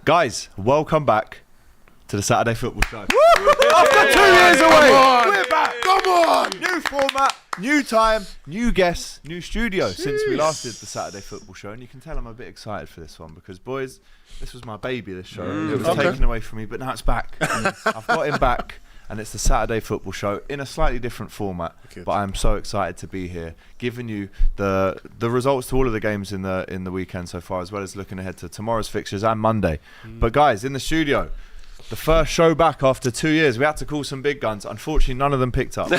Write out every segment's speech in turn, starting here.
Guys, welcome back to the Saturday Football Show. After 2 years away, we're back. Come on! New format, new time, new guests, new studio since we last did the Saturday Football Show. And you can tell I'm a bit excited for this one because, boys, this was my baby, this show. It was taken away from me, but now it's back. I've got him back. And it's the Saturday Football Show in a slightly different format. But I'm so excited to be here, giving you the results to all of the games in the weekend so far, as well as looking ahead to tomorrow's fixtures and Monday. But guys, in the studio, the first show back after 2 years. We had to call some big guns. Unfortunately, none of them picked up. So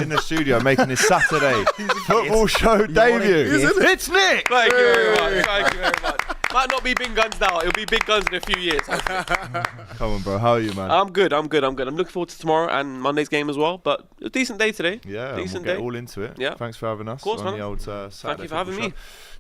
in the studio, making his Saturday Football Show debut, it's Nick. Thank you very much. Thank you very much. Might not be big guns now. It'll be big guns in a few years. Come on, bro. How are you, man? I'm good. I'm looking forward to tomorrow and Monday's game as well. But a decent day today. Yeah, we'll get all into it. Yeah. Thanks for having us. Of course, on man. the old Saturday Thank you for having me.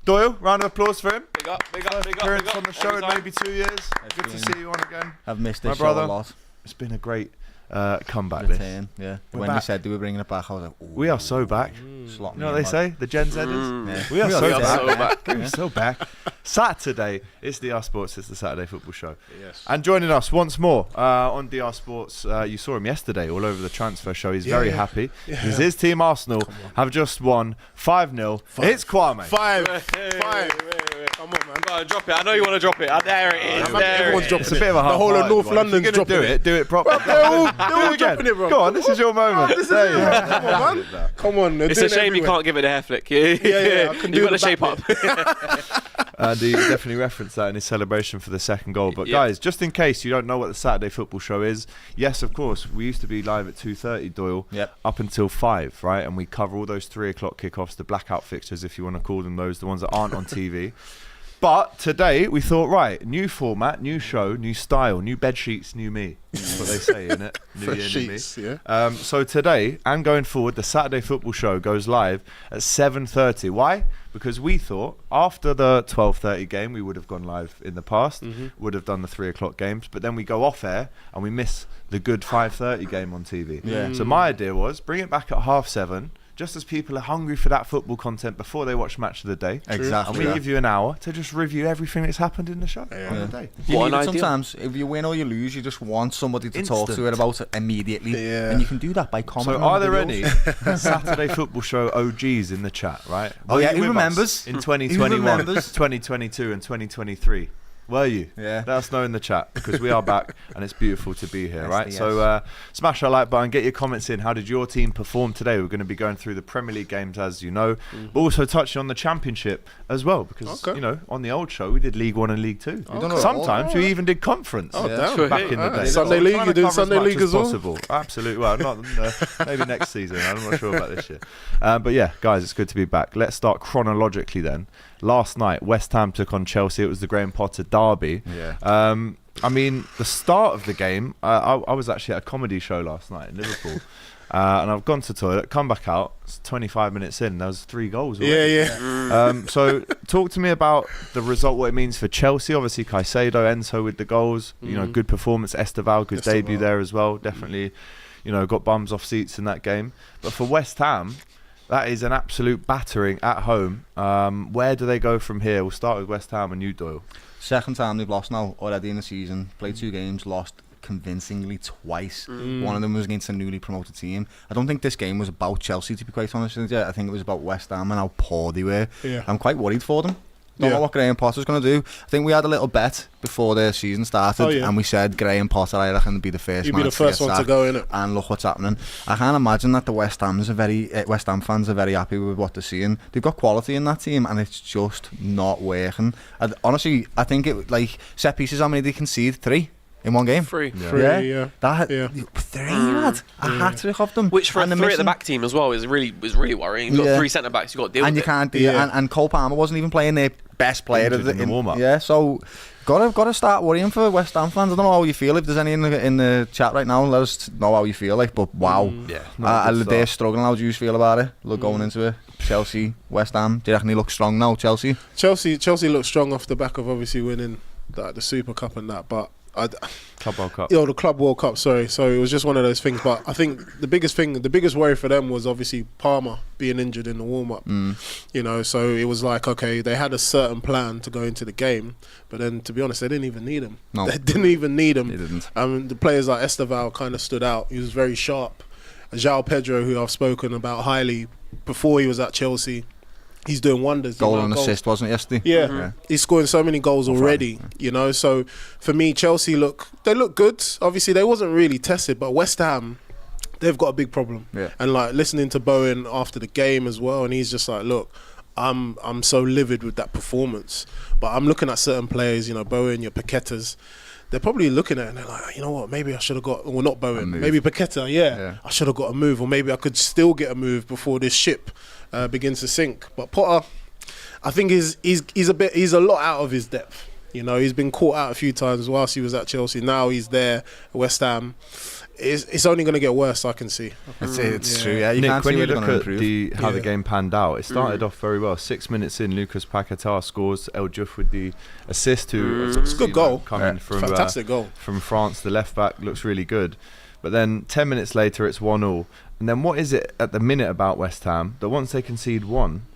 Doyle, round of applause for him. Big up. Appearance on the show in maybe 2 years. Good to see you on again. I've missed this My show brother. a lot. It's been a great comeback. This. Yeah. We're When back. you said they were bringing it back, I was like, ooh, We are so back. slot You me know in, what they man. say? The Gen Zers? Yeah. We are so back. Yeah. We're so back. Saturday, it's DR Sports. It's the Saturday Football Show. Yes. And joining us once more on DR Sports, you saw him yesterday all over the transfer show. He's very happy because his team Arsenal have just won 5-0. It's Kwame. Five. Come on, man. Go on, drop it. I know you want to drop it. There it is. Everyone's dropping It's a bit of a The whole of North London's If you're dropping gonna do it properly. They're all Do it again. dropping it, bro. Go on, this is your moment. There you go. Come on, man. Come on. It's a shame you can't give it a hair flick. Yeah. I can do You've got to the shape back up. And he definitely referenced that in his celebration for the second goal. But guys, just in case you don't know what the Saturday Football Show is, yes, of course, we used to be live at 2:30, Doyle, up until 5, right? And we cover all those 3 o'clock kickoffs, the blackout fixtures, if you want to call them those, the ones that aren't on TV. But today we thought, right, new format, new show, new style, new bed sheets, new me. That's what they say, isn't it? New Fresh year, sheets, new me. yeah. So today and going forward, the Saturday Football Show goes live at 7:30. Why? Because we thought after the 12:30 game, we would have gone live in the past, would have done the 3 o'clock games, but then we go off air and we miss the good 5:30 game on TV. Yeah. So my idea was bring it back at 7:30. Just as people are hungry for that football content before they watch Match of the Day. Exactly. And we give you an hour to just review everything that's happened in the show on the day. You What need an it idea. sometimes. If you win or you lose, you just want somebody to talk to Instant. it about it immediately. Yeah. And you can do that by commenting So are on there videos. any Saturday Football Show OGs in the chat, right? Oh, Were yeah, you who with us remembers? in Who 2021, remembers? 2022 and 2023? Were you? Yeah. Let us know in the chat because we are back and it's beautiful to be here, Yes, right? yes. So smash that like button, get your comments in. How did your team perform today? We're going to be going through the Premier League games, as you know, but also touching on the Championship as well because, you know, on the old show we did League 1 and League 2. Sometimes we even did Conference damn. back in the day. Sunday So League, trying you to doing cover Sunday much League as well? possible. Absolutely. Well, not maybe next season. I'm not sure about this year. But yeah, guys, it's good to be back. Let's start chronologically then. Last night, West Ham took on Chelsea. It was the Graham Potter derby. Yeah. I mean, the start of the game, I was actually at a comedy show last night in Liverpool. And I've gone to the toilet, come back out, it's 25 minutes in, there was 3 goals already. Yeah. So talk to me about the result, what it means for Chelsea. Obviously, Caicedo, Enzo with the goals. You know, good performance. Esteval, good debut there as well. Definitely, you know, got bums off seats in that game. But for West Ham, that is an absolute battering at home. Where do they go from here? We'll start with West Ham and you, Doyle. Second time they've lost now already in the season. Played 2 games, lost convincingly twice. One of them was against a newly promoted team. I don't think this game was about Chelsea, to be quite honest with you. I think it was about West Ham and how poor they were. Yeah. I'm quite worried for them. Don't know what Graham Potter's going to do. I think we had a little bet before the season started, and we said Graham Potter, I reckon, would be the first. You'd be the first one to go in it. And look what's happening. I can't imagine that the West Ham fans are very happy with what they're seeing. They've got quality in that team, and it's just not working. Honestly, I think it set pieces. How many they concede? 3 in one game. 3. Yeah. 3 lad. A hat-trick of them. Which for a 3 at the back team as well is really worrying. You've got 3 centre backs. You've got to deal with you it. can't do it. And Cole Palmer wasn't even playing their best player in the warm-up. Yeah, so got to start worrying for West Ham fans. I don't know how you feel. If there's any in the chat right now, let us know how you feel. But wow, they're struggling. How do you feel about it? Look, going into it, Chelsea, West Ham. Do you reckon they look strong now? Chelsea Chelsea looked strong off the back of obviously winning the Super Cup and that, but Club World Cup. The Club World Cup, sorry. So it was just one of those things. But I think the biggest worry for them was obviously Palmer being injured in the warm-up. You know, so it was like, okay, they had a certain plan to go into the game, but then, to be honest, they didn't even need him. No. They didn't even need him. They didn't. The players like Esteval kind of stood out. He was very sharp. João Pedro, who I've spoken about highly before he was at Chelsea, he's doing wonders. Goal and assist, wasn't it, yesterday? Yeah. He's scoring so many goals already, you know. So for me, Chelsea look good. Obviously, they wasn't really tested, but West Ham, they've got a big problem. Yeah. And like listening to Bowen after the game as well, and he's just like, look, I'm so livid with that performance. But I'm looking at certain players, you know, Bowen, your Paquetas. They're probably looking at it and they're like, you know what, maybe I should have got, well, not Bowen, maybe Paqueta, I should have got a move, or maybe I could still get a move before this ship begins to sink. But Potter, I think he's a lot out of his depth. You know, he's been caught out a few times whilst he was at Chelsea. Now he's there at West Ham. It's only going to get worse, I can see. It's true, yeah. You Nick, can't when see you where look they're at gonna how the game panned out, it started off very well. 6 minutes in, Lucas Paquetá scores. El Diouf with the assist. It's a good goal. Coming from Fantastic goal. From France, the left back looks really good. But then 10 minutes later, it's 1-1. And then what is it at the minute about West Ham that once they concede one,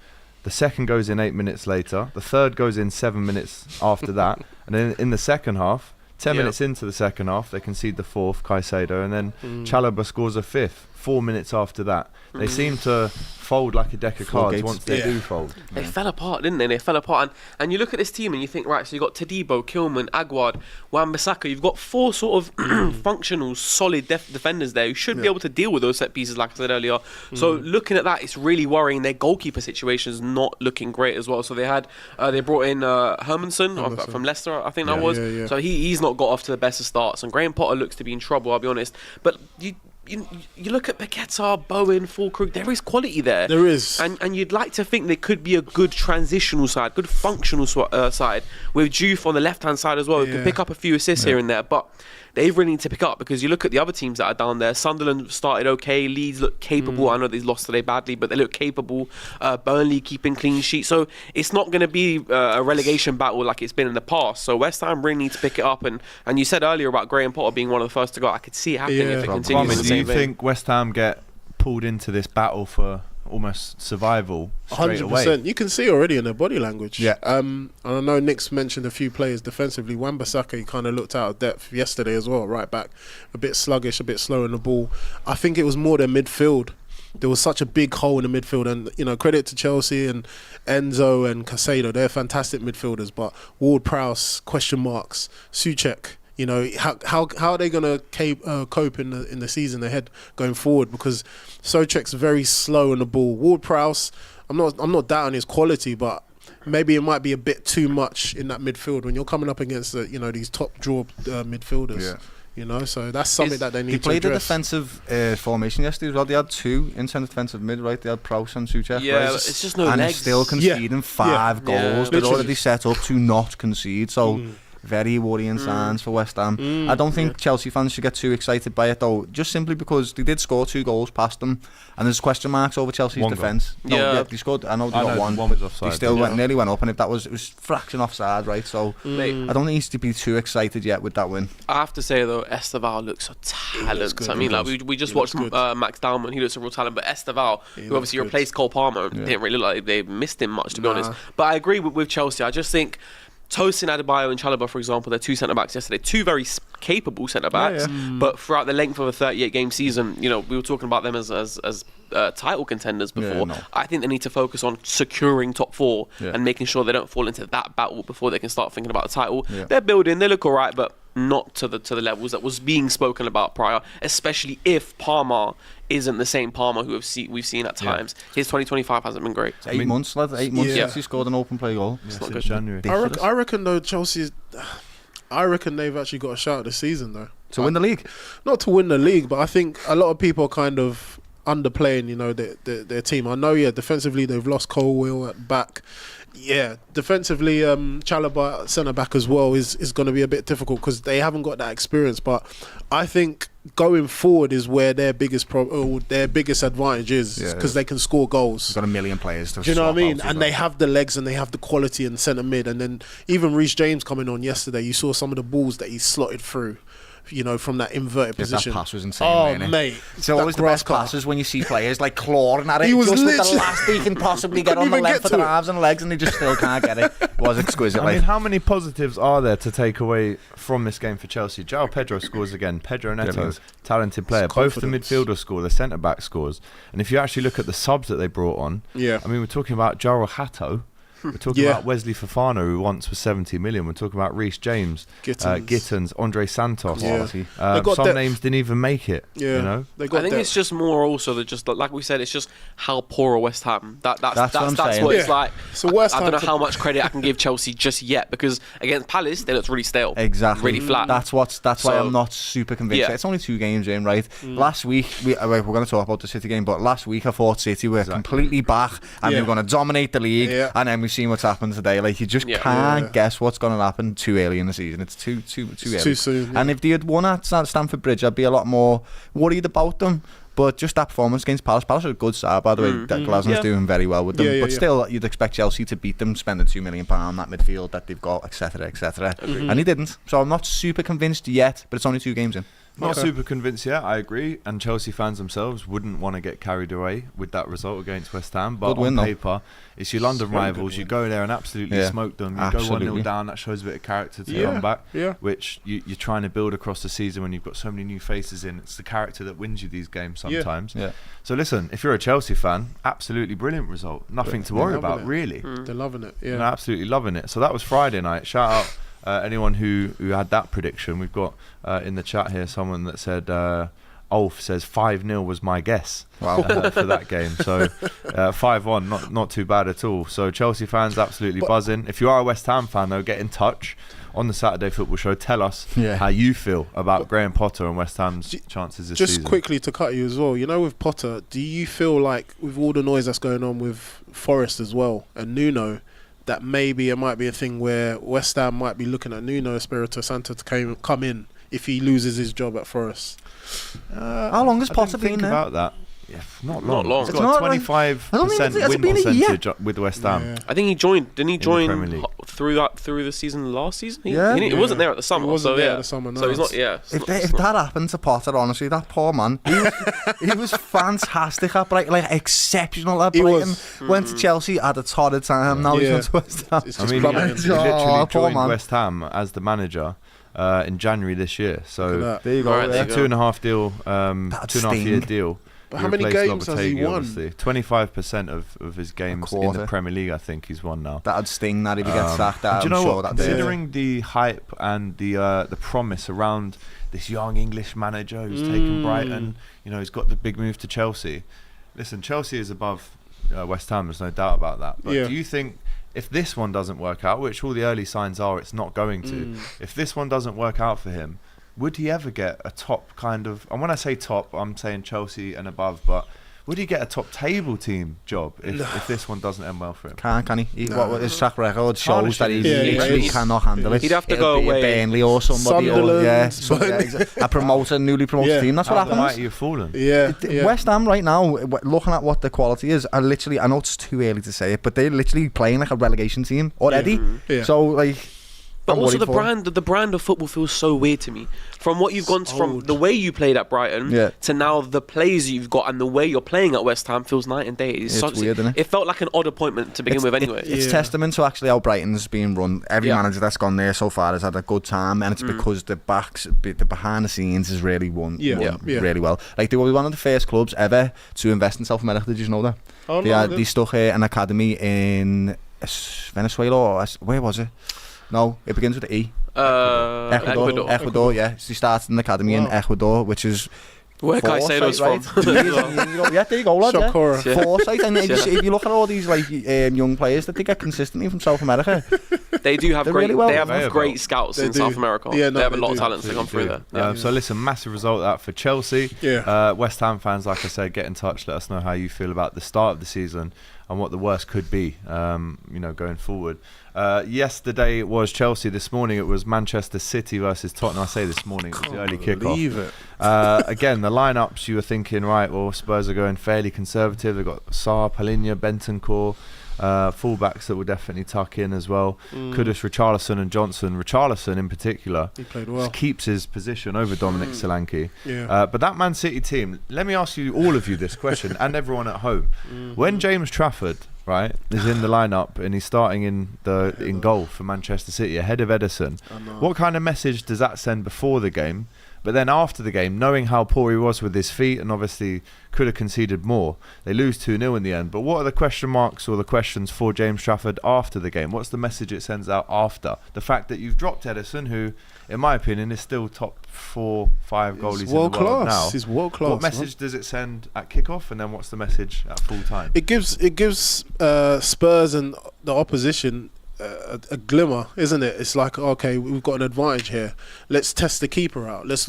the second goes in 8 minutes later, the third goes in 7 minutes after that, and then in the second half, 10 minutes into the second half, they concede the fourth, Caicedo, and then Chalobah scores a fifth 4 minutes after that. They seem to fold like a deck of cards once they do fold. They fell apart, didn't they? They fell apart. And you look at this team and you think, right, so you've got Todibo, Kilman, Aguard, Wan-Bissaka. You've got four sort of functional, solid defenders there who should be able to deal with those set pieces, like I said earlier. So looking at that, it's really worrying. Their goalkeeper situation is not looking great as well. So they brought in Hermansen from Leicester, I think that was. Yeah. So he's not got off to the best of starts. And Graham Potter looks to be in trouble, I'll be honest. But you look at Paquetá, Bowen, Fulkrug, there is quality there. There is. And you'd like to think there could be a good transitional side, good functional side, with Diouf on the left-hand side as well, who can pick up a few assists here and there. But they really need to pick up, because you look at the other teams that are down there. Sunderland started okay. Leeds look capable. I know they lost today badly, but they look capable. Burnley keeping clean sheet. So it's not going to be a relegation battle like it's been in the past. So West Ham really need to pick it up. And you said earlier about Graham Potter being one of the first to go. I could see it happening if it continues in the Do same you vein. think West Ham get pulled into this battle for almost survival straight 100%. away? You can see already in their body language. Yeah. And I know Nick's mentioned a few players defensively. Wan-Bissaka, he kind of looked out of depth yesterday as well, right back. A bit sluggish, a bit slow in the ball. I think it was more their midfield. There was such a big hole in the midfield, and you know, credit to Chelsea and Enzo and Caicedo. They're fantastic midfielders, but Ward-Prowse, question marks, Souček. You know, how are they going to cope in the season ahead going forward? Because Souček's very slow on the ball. Ward-Prowse, I'm not doubting his quality, but maybe it might be a bit too much in that midfield when you're coming up against these top draw midfielders. Yeah. You know, so that's something that they need They to played a address. defensive formation yesterday as well. They had two in centre defensive mid, right? They had Prowse and Souček. Yeah, it's just no and legs. they're still conceding 5 goals. Yeah. They're Literally. already set up to not concede. So very worrying signs for West Ham. I don't think Chelsea fans should get too excited by it though, just simply because they did score 2 goals past them, and there's question marks over Chelsea's defence. No, they scored. I know they got one, one but was offside, they still yeah. nearly went up, and if that was, it was fraction offside, right? So Mate, I don't think he's to be too excited yet with that win. I have to say though, Esteval looks a talent. good, I mean, like we just watched good. Max Dalman. He looks a real talent, but Esteval, who looks obviously good. replaced Cole Palmer, didn't really look like they missed him much, to be honest. But I agree with Chelsea. I just think Tosin, Adebayo and Chalobah, for example, they're 2 centre-backs yesterday. 2 very capable centre-backs. But throughout the length of a 38-game season, you know, we were talking about them as title contenders before. Yeah, no. I think they need to focus on securing top 4 and making sure they don't fall into that battle before they can start thinking about the title. Yeah. They're building, they look all right, but not to the levels that was being spoken about prior, especially if Palmer isn't the same Palmer who we've seen at times. His 2025 hasn't been great. 8 months, lad. 8 months Yeah. since he scored an open play goal. It's not Since good. January. I reckon though I reckon they've actually got a shot this season though. To win the league. Not to win the league, but I think a lot of people are kind of underplaying, you know, their team. I know, defensively they've lost Colwill at back. Yeah, defensively, Chalobah centre back as well is going to be a bit difficult because they haven't got that experience. But I think going forward is where their biggest their biggest advantage is, because they can score goals. They've got a million players to Do you know what I swap mean? out, And they have the legs and they have the quality in centre mid. And then even Reece James coming on yesterday, you saw some of the balls that he slotted through, you know, from that inverted position. That pass was insane. Oh, wasn't it? mate. It's always the best passes when you see players like clawing at it. He was just with the literally- last he can possibly get on the even length get of to their it. arms and legs, and they just still can't get it. It was exquisite. I mean, how many positives are there to take away from this game for Chelsea? João Pedro scores again. Pedro Neto, Brilliant. talented player. It's Both the confidence. midfielder score, the centre back scores. And if you actually look at the subs that they brought on, Yeah. I mean, we're talking about Jaro Hato. We're talking about Wesley Fofana, who once was 70 million. We're talking about Reece James, Gittins, Andre Santos. Yeah. Yeah. got Some depth. names didn't even make it. Yeah. You know? They got I think depth. it's just more also that just like we said, it's just how poor are West Ham. That's what I'm saying. what it's Yeah. like. So West I don't know Ham- how much credit I can give Chelsea just yet, because against Palace they looked really stale, Exactly. really flat. That's why So- I'm not super convinced. Yeah. It's only 2 games in, right? Last week we're going to talk about the City game, but last week I thought City were completely back and they were going to dominate the league, and then we've seen what's happened today. Like, you just can't guess what's going to happen too early in the season. It's too early. too soon. And if they had won at Stamford Bridge, I'd be a lot more worried about them. But just that performance against Palace are a good side, by the way. That Glasnow's doing very well with them. Yeah, yeah, but yeah. still, you'd expect Chelsea to beat them, spending £2 million that midfield that they've got, etc., etc. And he didn't. So I'm not super convinced yet, but it's only 2 games in. Not super convinced yet, I agree. And Chelsea fans themselves wouldn't want to get carried away with that result against West Ham. But Good win, on though. paper, it's your London rivals. You go there and absolutely smoke them. You Absolutely. go 1-0 down. That shows a bit of character to come back, yeah. which you're trying to build across the season when you've got so many new faces in. It's the character that wins you these games sometimes. Yeah. So listen, if you're a Chelsea fan, absolutely brilliant result. Nothing to worry loving about, it. really. They're loving it. And Yeah. absolutely loving it. So that was Friday night. Shout out anyone who had that prediction. We've got in the chat here someone that said Ulf says 5-0 was my guess for that game. So 5-1, not too bad at all. So Chelsea fans absolutely buzzing. If you are a West Ham fan though, get in touch on the Saturday Football Show. Tell us how you feel about Graham Potter and West Ham's chances this Just season. quickly to cut you as well, you know, with Potter, do you feel like with all the noise that's going on with Forest as well and Nuno, that maybe it might be a thing where West Ham might be looking at Nuno Espirito Santo to come in if he loses his job at Forest? How long has I Potter didn't think been there? about that. Yeah, not long. long. He's It's got not a like- 25% has it win been a year? percentage with West Ham. Yeah. I think he joined. Didn't he the join Premier League. through the season last season? Yeah. He wasn't there at the summer. He wasn't so there yeah. at the summer, So no. he's not. Yeah. it's If, not- if it's not- that happened to Potter, honestly, that poor man, he was fantastic at Brighton, like exceptional at He Brighton. was. Went to Chelsea, had a torrid time. Now he's Yeah. gone to West Ham. It's I just mean, plumbing. he literally Oh, poor joined man. West Ham as the manager in January this year. So Look at There you go. Right, there yeah. you go. 2.5 deal, That'd 2.5 year sting. deal. But He how many replaced games has he Lopetegui, won? obviously. 25% of his games in quarter. the Premier League, I think he's won now. That'd sting that if he gets sacked. Do you I'm know sure what? that Considering the hype and the promise around this young English manager who's taken Brighton, you know, he's got the big move to Chelsea. Listen, Chelsea is above West Ham. There's no doubt about that. But Yeah. do you think if this one doesn't work out, which all the early signs are it's not going to, if this one doesn't work out for him, would he ever get a top kind of? And when I say top, I'm saying Chelsea and above, but. Would he get a top table team job if this one doesn't end well for him? can he? What his track record shows that he Yeah, literally yeah. cannot handle it. He'd have to It'll go be a away. Burnley or somebody, Sunderland, a promoter, newly promoted Yeah. team. That's what How the happens. mighty have fallen. Yeah, yeah. West Ham right now, looking at what the quality is, are literally, I know it's too early to say it, but they're literally playing like a relegation team already. Yeah. So, like, But I'm also worried for him. the brand of football feels so weird to me. From what you've gone from old. the way you played at Brighton Yeah. to now the players you've got and the way you're playing at West Ham feels night and day. It's weird, isn't it? It felt like an odd appointment to begin with anyway. It's Yeah. testament to actually how Brighton's being run. Every Yeah. manager that's gone there so far has had a good time, and it's because the behind the scenes has really won Yeah. really well. Like, they were one of the first clubs ever to invest in South America. Did you know that? Oh, no, They stuck an academy in Venezuela, or where was it? No, it begins with an E. Ecuador, yeah. So he started an academy in Wow. Ecuador, which is Where Caicedo's foresight, from. right? Years and years ago. Yeah, there you go, lad. Shock horror. Yeah. Foresight, and if you look at all these like young players that they get consistently from South America, They do have They're great. really well they have available. great scouts They in do. South America. Yeah, no, they have a they lot of do. talents that come through there. So listen, massive result that for Chelsea. Yeah. West Ham fans, like I said, get in touch. Let us know how you feel about the start of the season and what the worst could be, going forward. Yesterday it was Chelsea. This morning it was Manchester City versus Tottenham. I say this morning, it was the early kickoff. Again, the lineups, you were thinking, right, well, Spurs are going fairly conservative. They've got Sarr, Palhinha, Bentancur, fullbacks that will definitely tuck in as well. Kudus, Richarlison and Johnson. Richarlison in particular, he played well. Keeps his position over Dominic Solanke. Yeah. But that Man City team, let me ask you, all of you, this question, and everyone at home. When James Trafford, right, is in the lineup and he's starting in goal for Manchester City ahead of Ederson, what kind of message does that send before the game? But then after the game, knowing how poor he was with his feet and obviously could have conceded more, they lose 2-0 in the end. But what are the question marks or the questions for James Trafford after the game? What's the message it sends out after? The fact that you've dropped Ederson, who, in my opinion, is still top 4-5 goalies in the world now. He's world class. What message does it send at kickoff, and then what's the message at full time? It gives Spurs and the opposition a glimmer, isn't it? It's like, okay, we've got an advantage here. Let's test the keeper out. Let's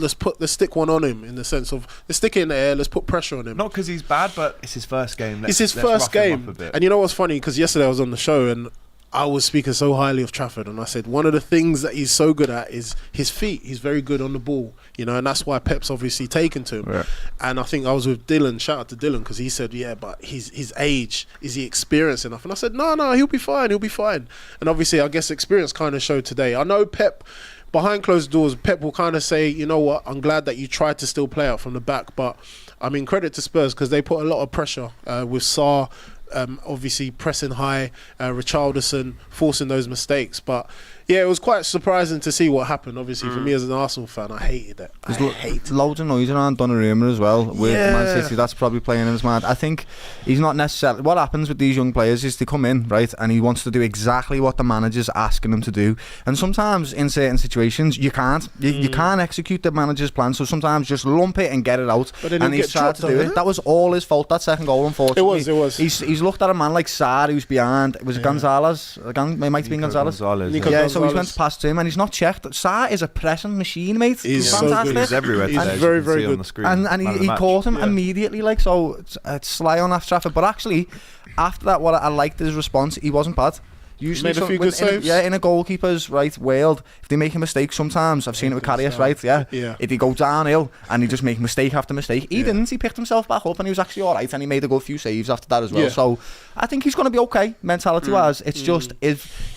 stick one on him, in the sense of, let's stick it in the air. Let's put pressure on him. Not because he's bad, but it's his first game. It's his first game. And you know what's funny? Because yesterday I was on the show and I was speaking so highly of Trafford, and I said one of the things that he's so good at is his feet. He's very good on the ball, and that's why Pep's obviously taken to him. Yeah. And I think I was with Dylan. Shout out to Dylan, because he said, yeah, but his age, is he experienced enough? And I said, no, he'll be fine. And obviously, I guess experience kind of showed today. I know Pep, behind closed doors, Pep will kind of say, you know what, I'm glad that you tried to still play out from the back, but I mean, credit to Spurs, because they put a lot of pressure with Sarr. Obviously pressing high, Richarlison forcing those mistakes, but yeah, it was quite surprising to see what happened. Obviously, for me as an Arsenal fan, I hated it. There's loads of noise around Donnarumma as well with Man City. That's probably playing in his mind. I think he's not necessarily. What happens with these young players is they come in, right, and he wants to do exactly what the manager's asking him to do. And sometimes in certain situations, you can't. You can't execute the manager's plan. So sometimes just lump it and get it out. And he's tried to do it. That was all his fault. That second goal, unfortunately. It was. He's looked at a man like Sarr, who's behind. It was Gonzalez. It might have been Gonzalez. Yeah. So he's went past him and he's not checked. Sarr is a pressing machine, mate. He's fantastic. so good. He's everywhere today. He's very, very good. On the screen. And he caught him immediately, like, so it's sly on after Trafford. But actually, after that, what I liked his response, he wasn't bad. Usually made a few good saves. In a goalkeeper's world, if they make a mistake, sometimes I've seen it with Gyokeres, right? If he goes downhill and he just make mistake after mistake, he didn't. He picked himself back up and he was actually all right, and he made a good few saves after that as well. So I think he's going to be okay mentality wise. It's just,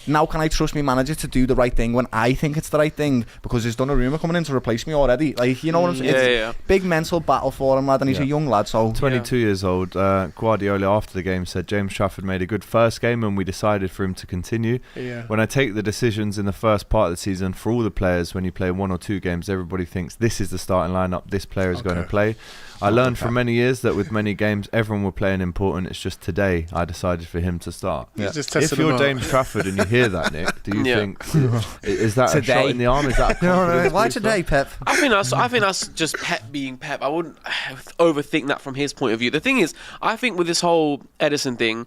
now can I trust my manager to do the right thing when I think it's the right thing, because there's Donnarumma coming in to replace me already. Like, you know what I'm saying? It's big mental battle for him, lad, and he's a young lad. So 22 years old. Guardiola after the game said James Trafford made a good first game and we decided for him to continue. When I take the decisions in the first part of the season for all the players, when you play 1 or 2 games, everybody thinks this is the starting lineup, this player is going to play. I learned for many years that with many games everyone will play an important. It's just today I decided for him to start. If you're James Trafford and you hear that, Nick, do you think is that today? A shot in the arm? Is that no. Why today, Pep? I think that's just Pep being Pep. I wouldn't overthink that from his point of view. The thing is, I think with this whole Ederson thing,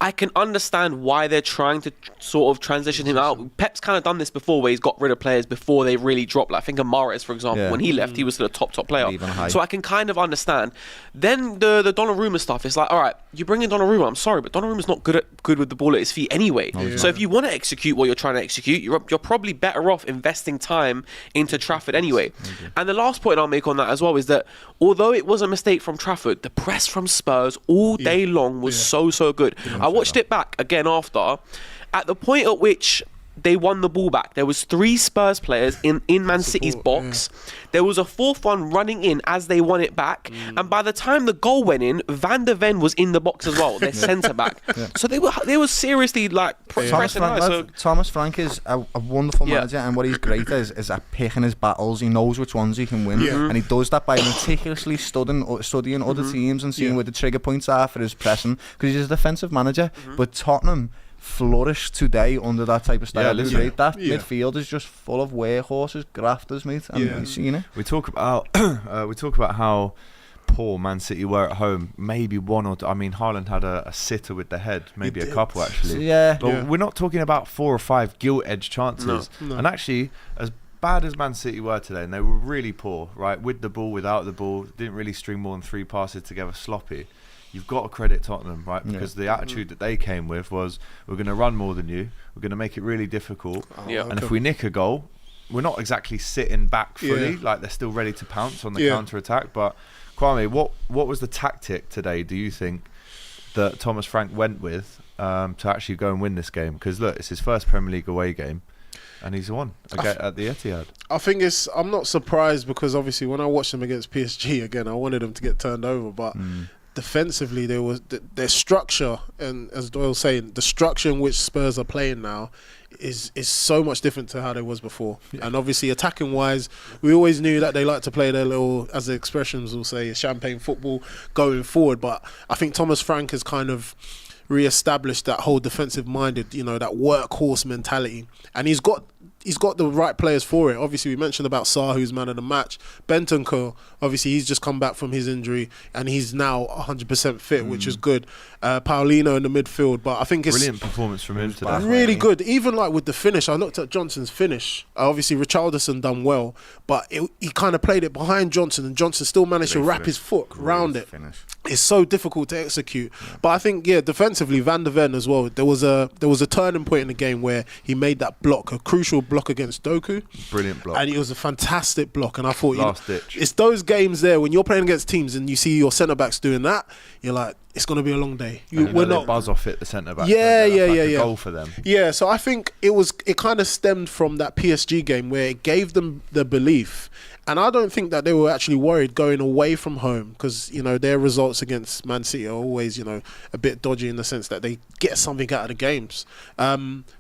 I can understand why they're trying to sort of transition him out. Pep's kind of done this before, where he's got rid of players before they really dropped. Like, I think of Mahrez, for example, when he left, he was still a top player. So I can kind of understand. Then the Donnarumma stuff is like, all right, you bring in Donnarumma. I'm sorry, but Donnarumma's not good with the ball at his feet anyway. So if you want to execute what you're trying to execute, you're probably better off investing time into Trafford anyway. And the last point I'll make on that as well is that although it was a mistake from Trafford, the press from Spurs all day long was so good. I watched it back again after. At the point at which they won the ball back, there was 3 Spurs players in Man City's box. There was a 4th one running in as they won it back, and by the time the goal went in, Van der Ven was in the box as well, their centre back. So they were seriously like pressing high. Thomas Frank is a wonderful manager, and what he's great is at picking his battles. He knows which ones he can win, and he does that by meticulously studying other teams and seeing where the trigger points are for his pressing, because he's a defensive manager. But Tottenham flourished today under that type of style. That midfield is just full of workhorses, grafters, mate. And you've seen it. We talk about how poor Man City were at home. Maybe one or two. I mean, Haaland had a sitter with the head, maybe a couple actually. But we're not talking about 4 or 5 gilt-edged chances. No. And actually, as bad as Man City were today, and they were really poor, right, with the ball, without the ball, didn't really string more than 3 passes together, sloppy. you've got to credit Tottenham, right? Because the attitude that they came with was, we're going to run more than you, we're going to make it really difficult, and if we nick a goal, we're not exactly sitting back fully, like they're still ready to pounce on the counter-attack. But Kwame, what was the tactic today, do you think, that Thomas Frank went with to actually go and win this game? Because look, it's his first Premier League away game, and he's won at the Etihad. I think I'm not surprised, because obviously when I watched them against PSG again, I wanted them to get turned over, but defensively there was their structure, and as Doyle's saying, the structure in which Spurs are playing now is so much different to how they was before. And obviously attacking wise, we always knew that they like to play their little, as the expressions will say, champagne football going forward, but I think Thomas Frank has kind of re-established that whole defensive minded, that workhorse mentality, and he's got the right players for it. Obviously, we mentioned about Sarr, who's man of the match. Bentancur, obviously, he's just come back from his injury, and he's now 100% fit, which is good. Paulino in the midfield, but I think it's brilliant performance from him today. Really good. Even like with the finish, I looked at Johnson's finish. Obviously, Richarlison done well, but he kind of played it behind Johnson, and Johnson still managed to wrap his foot round it. It's so difficult to execute. But I think, defensively, Van der Ven as well. There was a turning point in the game where he made that block, a crucial block against Doku. Brilliant block. And it was a fantastic block. And I thought, last ditch. It's those games there when you're playing against teams and you see your centre backs doing that, you're like, it's going to be a long day. We're not buzz off it, the centre back. Yeah. Goal for them. Yeah, so I think it kind of stemmed from that PSG game where it gave them the belief. And I don't think that they were actually worried going away from home, because their results against Man City are always a bit dodgy in the sense that they get something out of the games.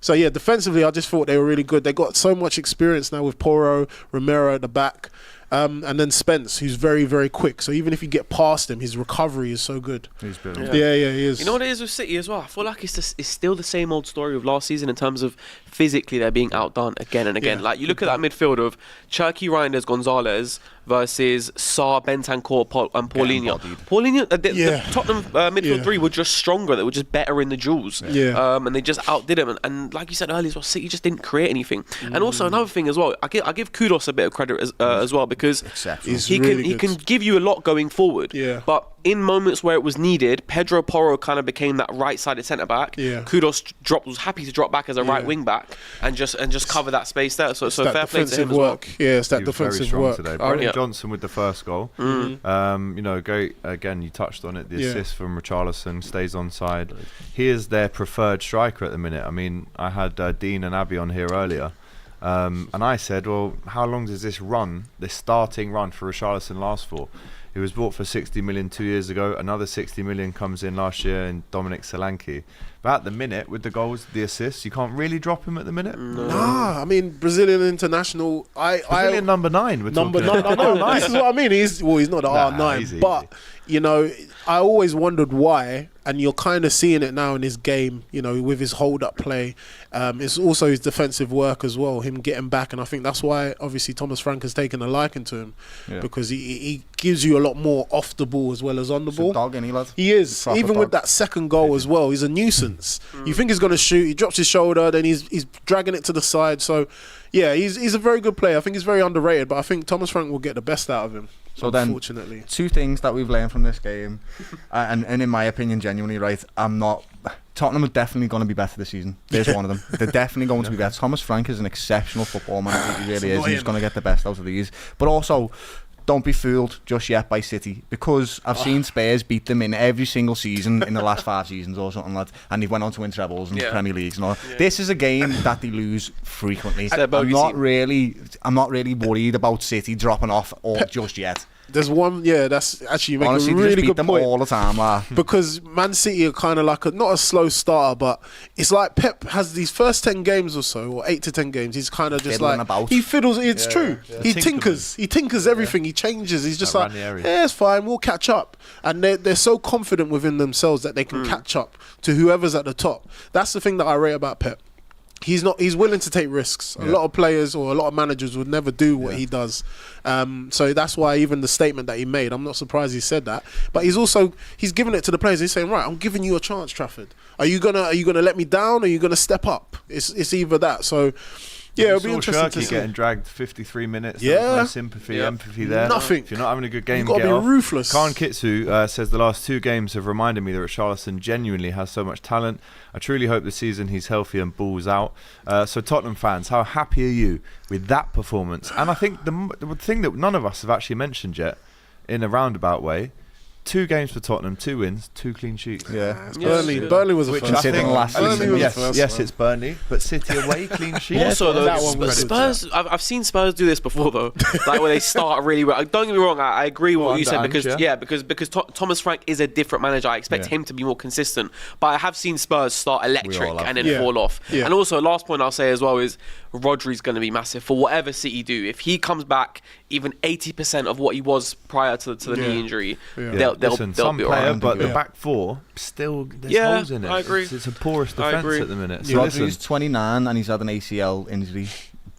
So defensively I just thought they were really good. They got so much experience now with Porro, Romero at the back. And then Spence, who's very, very quick. So even if you get past him, his recovery is so good. He's brilliant. Yeah, he is. You know what it is with City as well? I feel like it's still the same old story of last season in terms of physically they're being outdone again and again. Like you look at that midfield of Cherky, Reinders, Gonzalez versus Sarr, Bentancur, and Paulinho. The Tottenham midfield three were just stronger. They were just better in the duels. And they just outdid them. And like you said earlier, well, City just didn't create anything. And also another thing as well, I give Kudos a bit of credit as well, because he can give you a lot going forward. But in moments where it was needed, Pedro Porro kind of became that right-sided centre-back. Kudos was happy to drop back as a right wing-back and just cover that space there. So fair play to him as well. It's that defensive work. Today. Brennan Johnson with the first goal. Great. Again, you touched on it. The assist from Richarlison, stays on side. He is their preferred striker at the minute. I mean, I had Dean and Abby on here earlier. And I said, well, how long does this starting run for Richarlison last for? He was bought for 60 million 2 years ago. Another 60 million comes in last year in Dominic Solanke. But at the minute, with the goals, the assists, you can't really drop him at the minute. Nah, I mean, Brazilian international. Brazilian number 9. Number 9. I know. This is what I mean. He's not an R9, easy. but I always wondered why, and you're kind of seeing it now in his game. With his hold-up play, it's also his defensive work as well. Him getting back, and I think that's why obviously Thomas Frank has taken a liking to him, because he gives you a lot more off the ball as well as on the ball. Dog, any lad? He is. Even with that second goal as well, he's a nuisance. You think he's going to shoot, he drops his shoulder, then he's dragging it to the side. So he's a very good player. I think he's very underrated, but I think Thomas Frank will get the best out of him. So unfortunately, then, 2 things that we've learned from this game, and in my opinion, genuinely right, Tottenham are definitely going to be better this season. There's one of them. They're definitely going to be better. Thomas Frank is an exceptional football manager. He really is. He's going to get the best out of these. But also, don't be fooled just yet by City, because I've seen Spurs beat them in every single season in the last 5 seasons or something like that, and they went on to win trebles and Premier Leagues and all. This is a game that they lose frequently. I'm not really worried about City dropping off just yet. There's one, that's actually making honestly, a really just beat good them point. all the time, because Man City are kind of like not a slow starter, but it's like Pep has these first 10 games or so, or 8 to 10 games. He's kind of just fiddling like about. He fiddles. It's true. He tinkers everything. He changes. He's just like, it's fine. We'll catch up. And they're so confident within themselves that they can catch up to whoever's at the top. That's the thing that I rate about Pep. He's willing to take risks. A lot of players or a lot of managers would never do what he does. So that's why even the statement that he made, I'm not surprised he said that. But he's giving it to the players. He's saying, right, I'm giving you a chance, Trafford. Are you gonna let me down, or are you gonna step up? It's either that. So Yeah, it'll You be saw interesting to Shirky see. getting dragged 53 minutes. Yeah. There was no sympathy, Yeah. empathy there. Nothing. If you're not having a good game, You got to get be off. ruthless. Khan Kitsu says the last 2 games have reminded me that Richarlison genuinely has so much talent. I truly hope this season he's healthy and balls out. So Tottenham fans, how happy are you with that performance? And I think the thing that none of us have actually mentioned yet, in a roundabout way, 2 games for Tottenham, 2 wins, 2 clean sheets. Yeah. Burnley was a Which first. I think Considering last Burnley season, was yes, the first yes, one. it's Burnley, but City away clean sheet. Also, though, that one was Spurs. I've seen Spurs do this before, though. Like when they start really well. Don't get me wrong. I agree with what you under said because Ange, Thomas Frank is a different manager. I expect him to be more consistent. But I have seen Spurs start electric have. and then Yeah. fall off. Yeah. And also, last point I'll say as well is Rodri's going to be massive for whatever City do. If he comes back even 80% of what he was prior to the knee injury, Yeah. they'll Listen, be some player, alright. but the Yeah. back 4 still there's Yeah, holes in it. I agree. It's a porous I defence agree. at the minute. So Rodri's listen, 29 and he's had an ACL injury.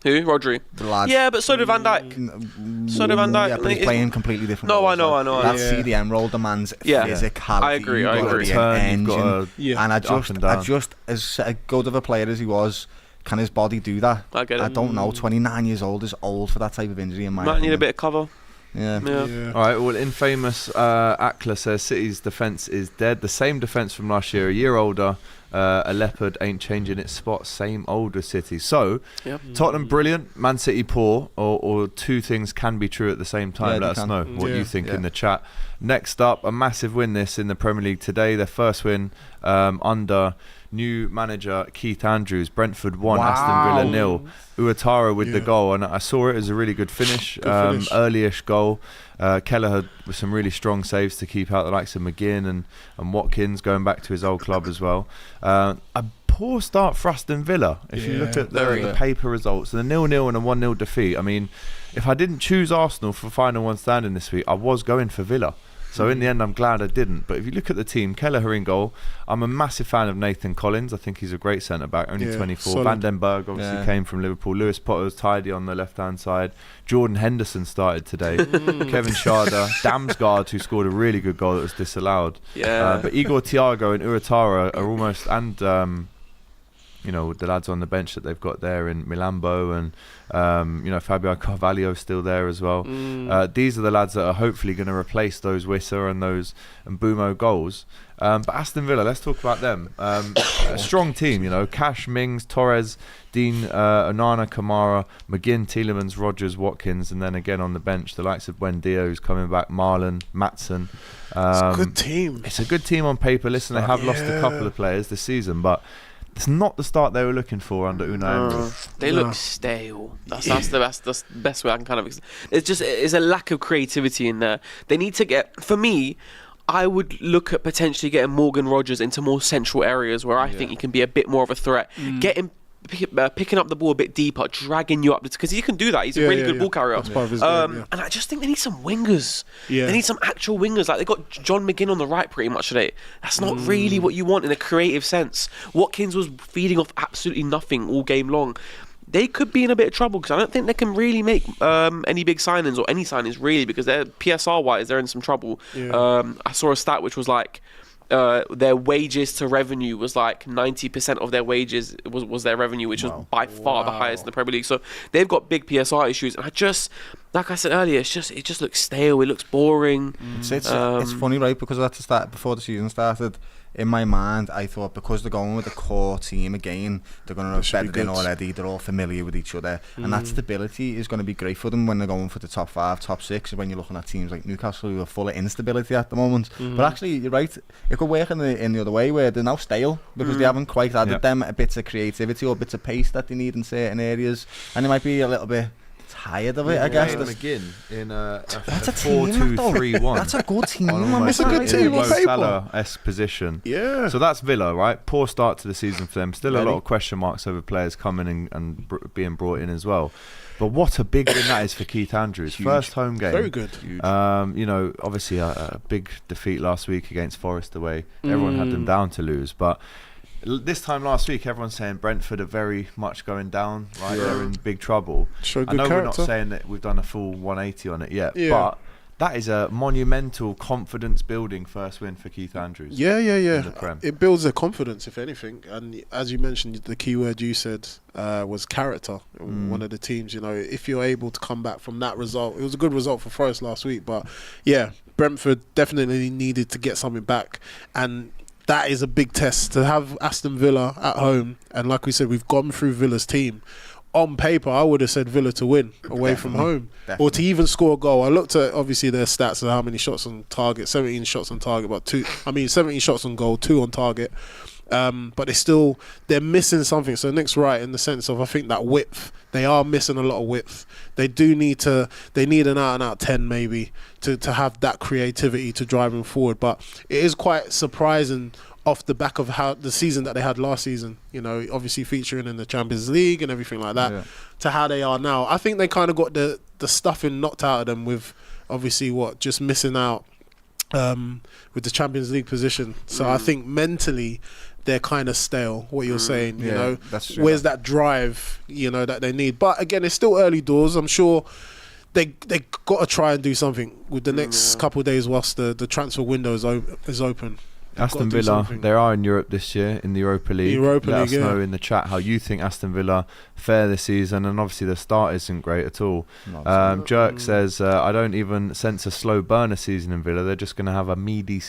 Who? Rodri. The lad. Yeah, but so did Van Dijk. So did Van Dijk. Yeah, but he's playing completely different. No, roles, I know, like, I know. That Yeah. CDM role demands Yeah. physicality. I agree, You've I got to agree. be an Turn, you've got engine. to Yeah. And I up and down. just as good of a player as he was, can his body do that? I get it. I don't know. 29 years old is old for that type of injury in my Might need opinion. a bit of cover. Yeah. Yeah. all right. Well, infamous Akla says City's defence is dead. The same defence from last year, a year older. A leopard ain't changing its spot. Same old with City. So Yep. Tottenham brilliant, Man City poor, or 2 things can be true at the same time. Yeah, they Let us can. know what Yeah. you think Yeah. in the chat. Next up, a massive win this in the Premier League today. Their first win under new manager Keith Andrews. Brentford 1, Aston Villa 0. Uatara with the Yeah. goal, and I saw it as a really good finish. Finish. Early-ish goal. Kelleher with some really strong saves to keep out the likes of McGinn and Watkins, going back to his old club as well. A poor start for Aston Villa. If you look at the paper results, and a 0-0 and a 1-0 defeat. I mean, if I didn't choose Arsenal for final one standing this week, I was going for Villa. So in the end, I'm glad I didn't. But if you look at the team, Kelleher in goal. I'm a massive fan of Nathan Collins. I think he's a great centre-back, only Yeah, 24. solid. Van den Berg obviously came from Liverpool. Lewis Potter's tidy on the left-hand side. Jordan Henderson started today. Kevin Schade. Damsgaard, who scored a really good goal that was disallowed. Yeah. But Igor Thiago and Uatara are almost... and the lads on the bench that they've got there in Milambo and Fabio Carvalho still there as well. These are the lads that are hopefully going to replace those Wissa and those Mbumo goals. But Aston Villa, let's talk about them. A strong team, Cash, Mings, Torres, Dean, Onana, Kamara, McGinn, Tielemans, Rodgers, Watkins, and then again on the bench the likes of Buendia who's coming back, Marlon, Matson. It's a good team. It's a good team on paper. Listen, they have lost a couple of players this season, but it's not the start they were looking for under Unai Emery. They look stale. That's the best way I can kind of. It's a lack of creativity in there. They need to get. For me, I would look at potentially getting Morgan Rogers into more central areas where I think he can be a bit more of a threat. Get him. Picking up the ball a bit deeper, dragging you up, because he can do that. He's a really good ball carrier. That's part of his game, And I just think they need some wingers. Yeah. They need some actual wingers. Like they got John McGinn on the right pretty much today. That's not really what you want in a creative sense. Watkins was feeding off absolutely nothing all game long. They could be in a bit of trouble because I don't think they can really make any big signings or any signings really, because they're PSR wise they're in some trouble. Yeah. I saw a stat which was like their wages to revenue was like 90% of their wages was their revenue, which was by far the highest in the Premier League. So they've got big PSR issues, and like I said earlier, it just looks stale. It looks boring. It's funny, right? Because at the start, before the season started, in my mind, I thought because they're going with the core team again, they're going to have bedded in already. They're all familiar with each other, and that stability is going to be great for them when they're going for the top 5, top 6. When you're looking at teams like Newcastle who are full of instability at the moment, but actually, you're right. It could work in the other way where they're now stale because they haven't quite added them bits of creativity or bits of pace that they need in certain areas, and they might be a little bit tired of it, I guess. McGinn in a That's a team, 4-2-3-1. That's a good team. It's a good team on paper. Salah-esque position. Yeah. So that's Villa, right? Poor start to the season for them. Still a lot of question marks over players coming and being brought in as well. But what a big win that is for Keith Andrews. First home game. Very good. Obviously a big defeat last week against Forest away. Everyone had them down to lose, but this time last week, everyone's saying Brentford are very much going down, right? They're in big trouble. Show I good know character. we're not saying that we've done a full 180 on it yet, Yeah. but that is a monumental confidence-building first win for Keith Andrews. Yeah. in the Prem. It builds their confidence, if anything. And as you mentioned, the key word you said was character. One of the teams, if you're able to come back from that result, it was a good result for Forest last week. But yeah, Brentford definitely needed to get something back, and that is a big test to have Aston Villa at home. And like we said, we've gone through Villa's team. On paper, I would have said Villa to win away from home, or to even score a goal. I looked at obviously their stats and how many shots on target. 17 shots on target, but 17 shots on goal, 2 on target. But they're missing something. So Nick's right in the sense of, I think, that width. They are missing a lot of width. They need an out and out 10 maybe to have that creativity to drive them forward. But it is quite surprising off the back of how the season that they had last season, obviously featuring in the Champions League and everything like that, to how they are now. I think they kind of got the stuffing knocked out of them with obviously just missing out with the Champions League position. So I think mentally they're kind of stale, what you're saying, that's true. Where's that drive, that they need? But again, it's still early doors. I'm sure they got to try and do something with the next couple of days whilst the transfer window is open. Aston Villa, they are in Europe this year in the Europa League. Let us know in the chat how you think Aston Villa fare this season, and obviously the start isn't great at all. Jerk says, I don't even sense a slow burner season in Villa. They're just going to have a mediocre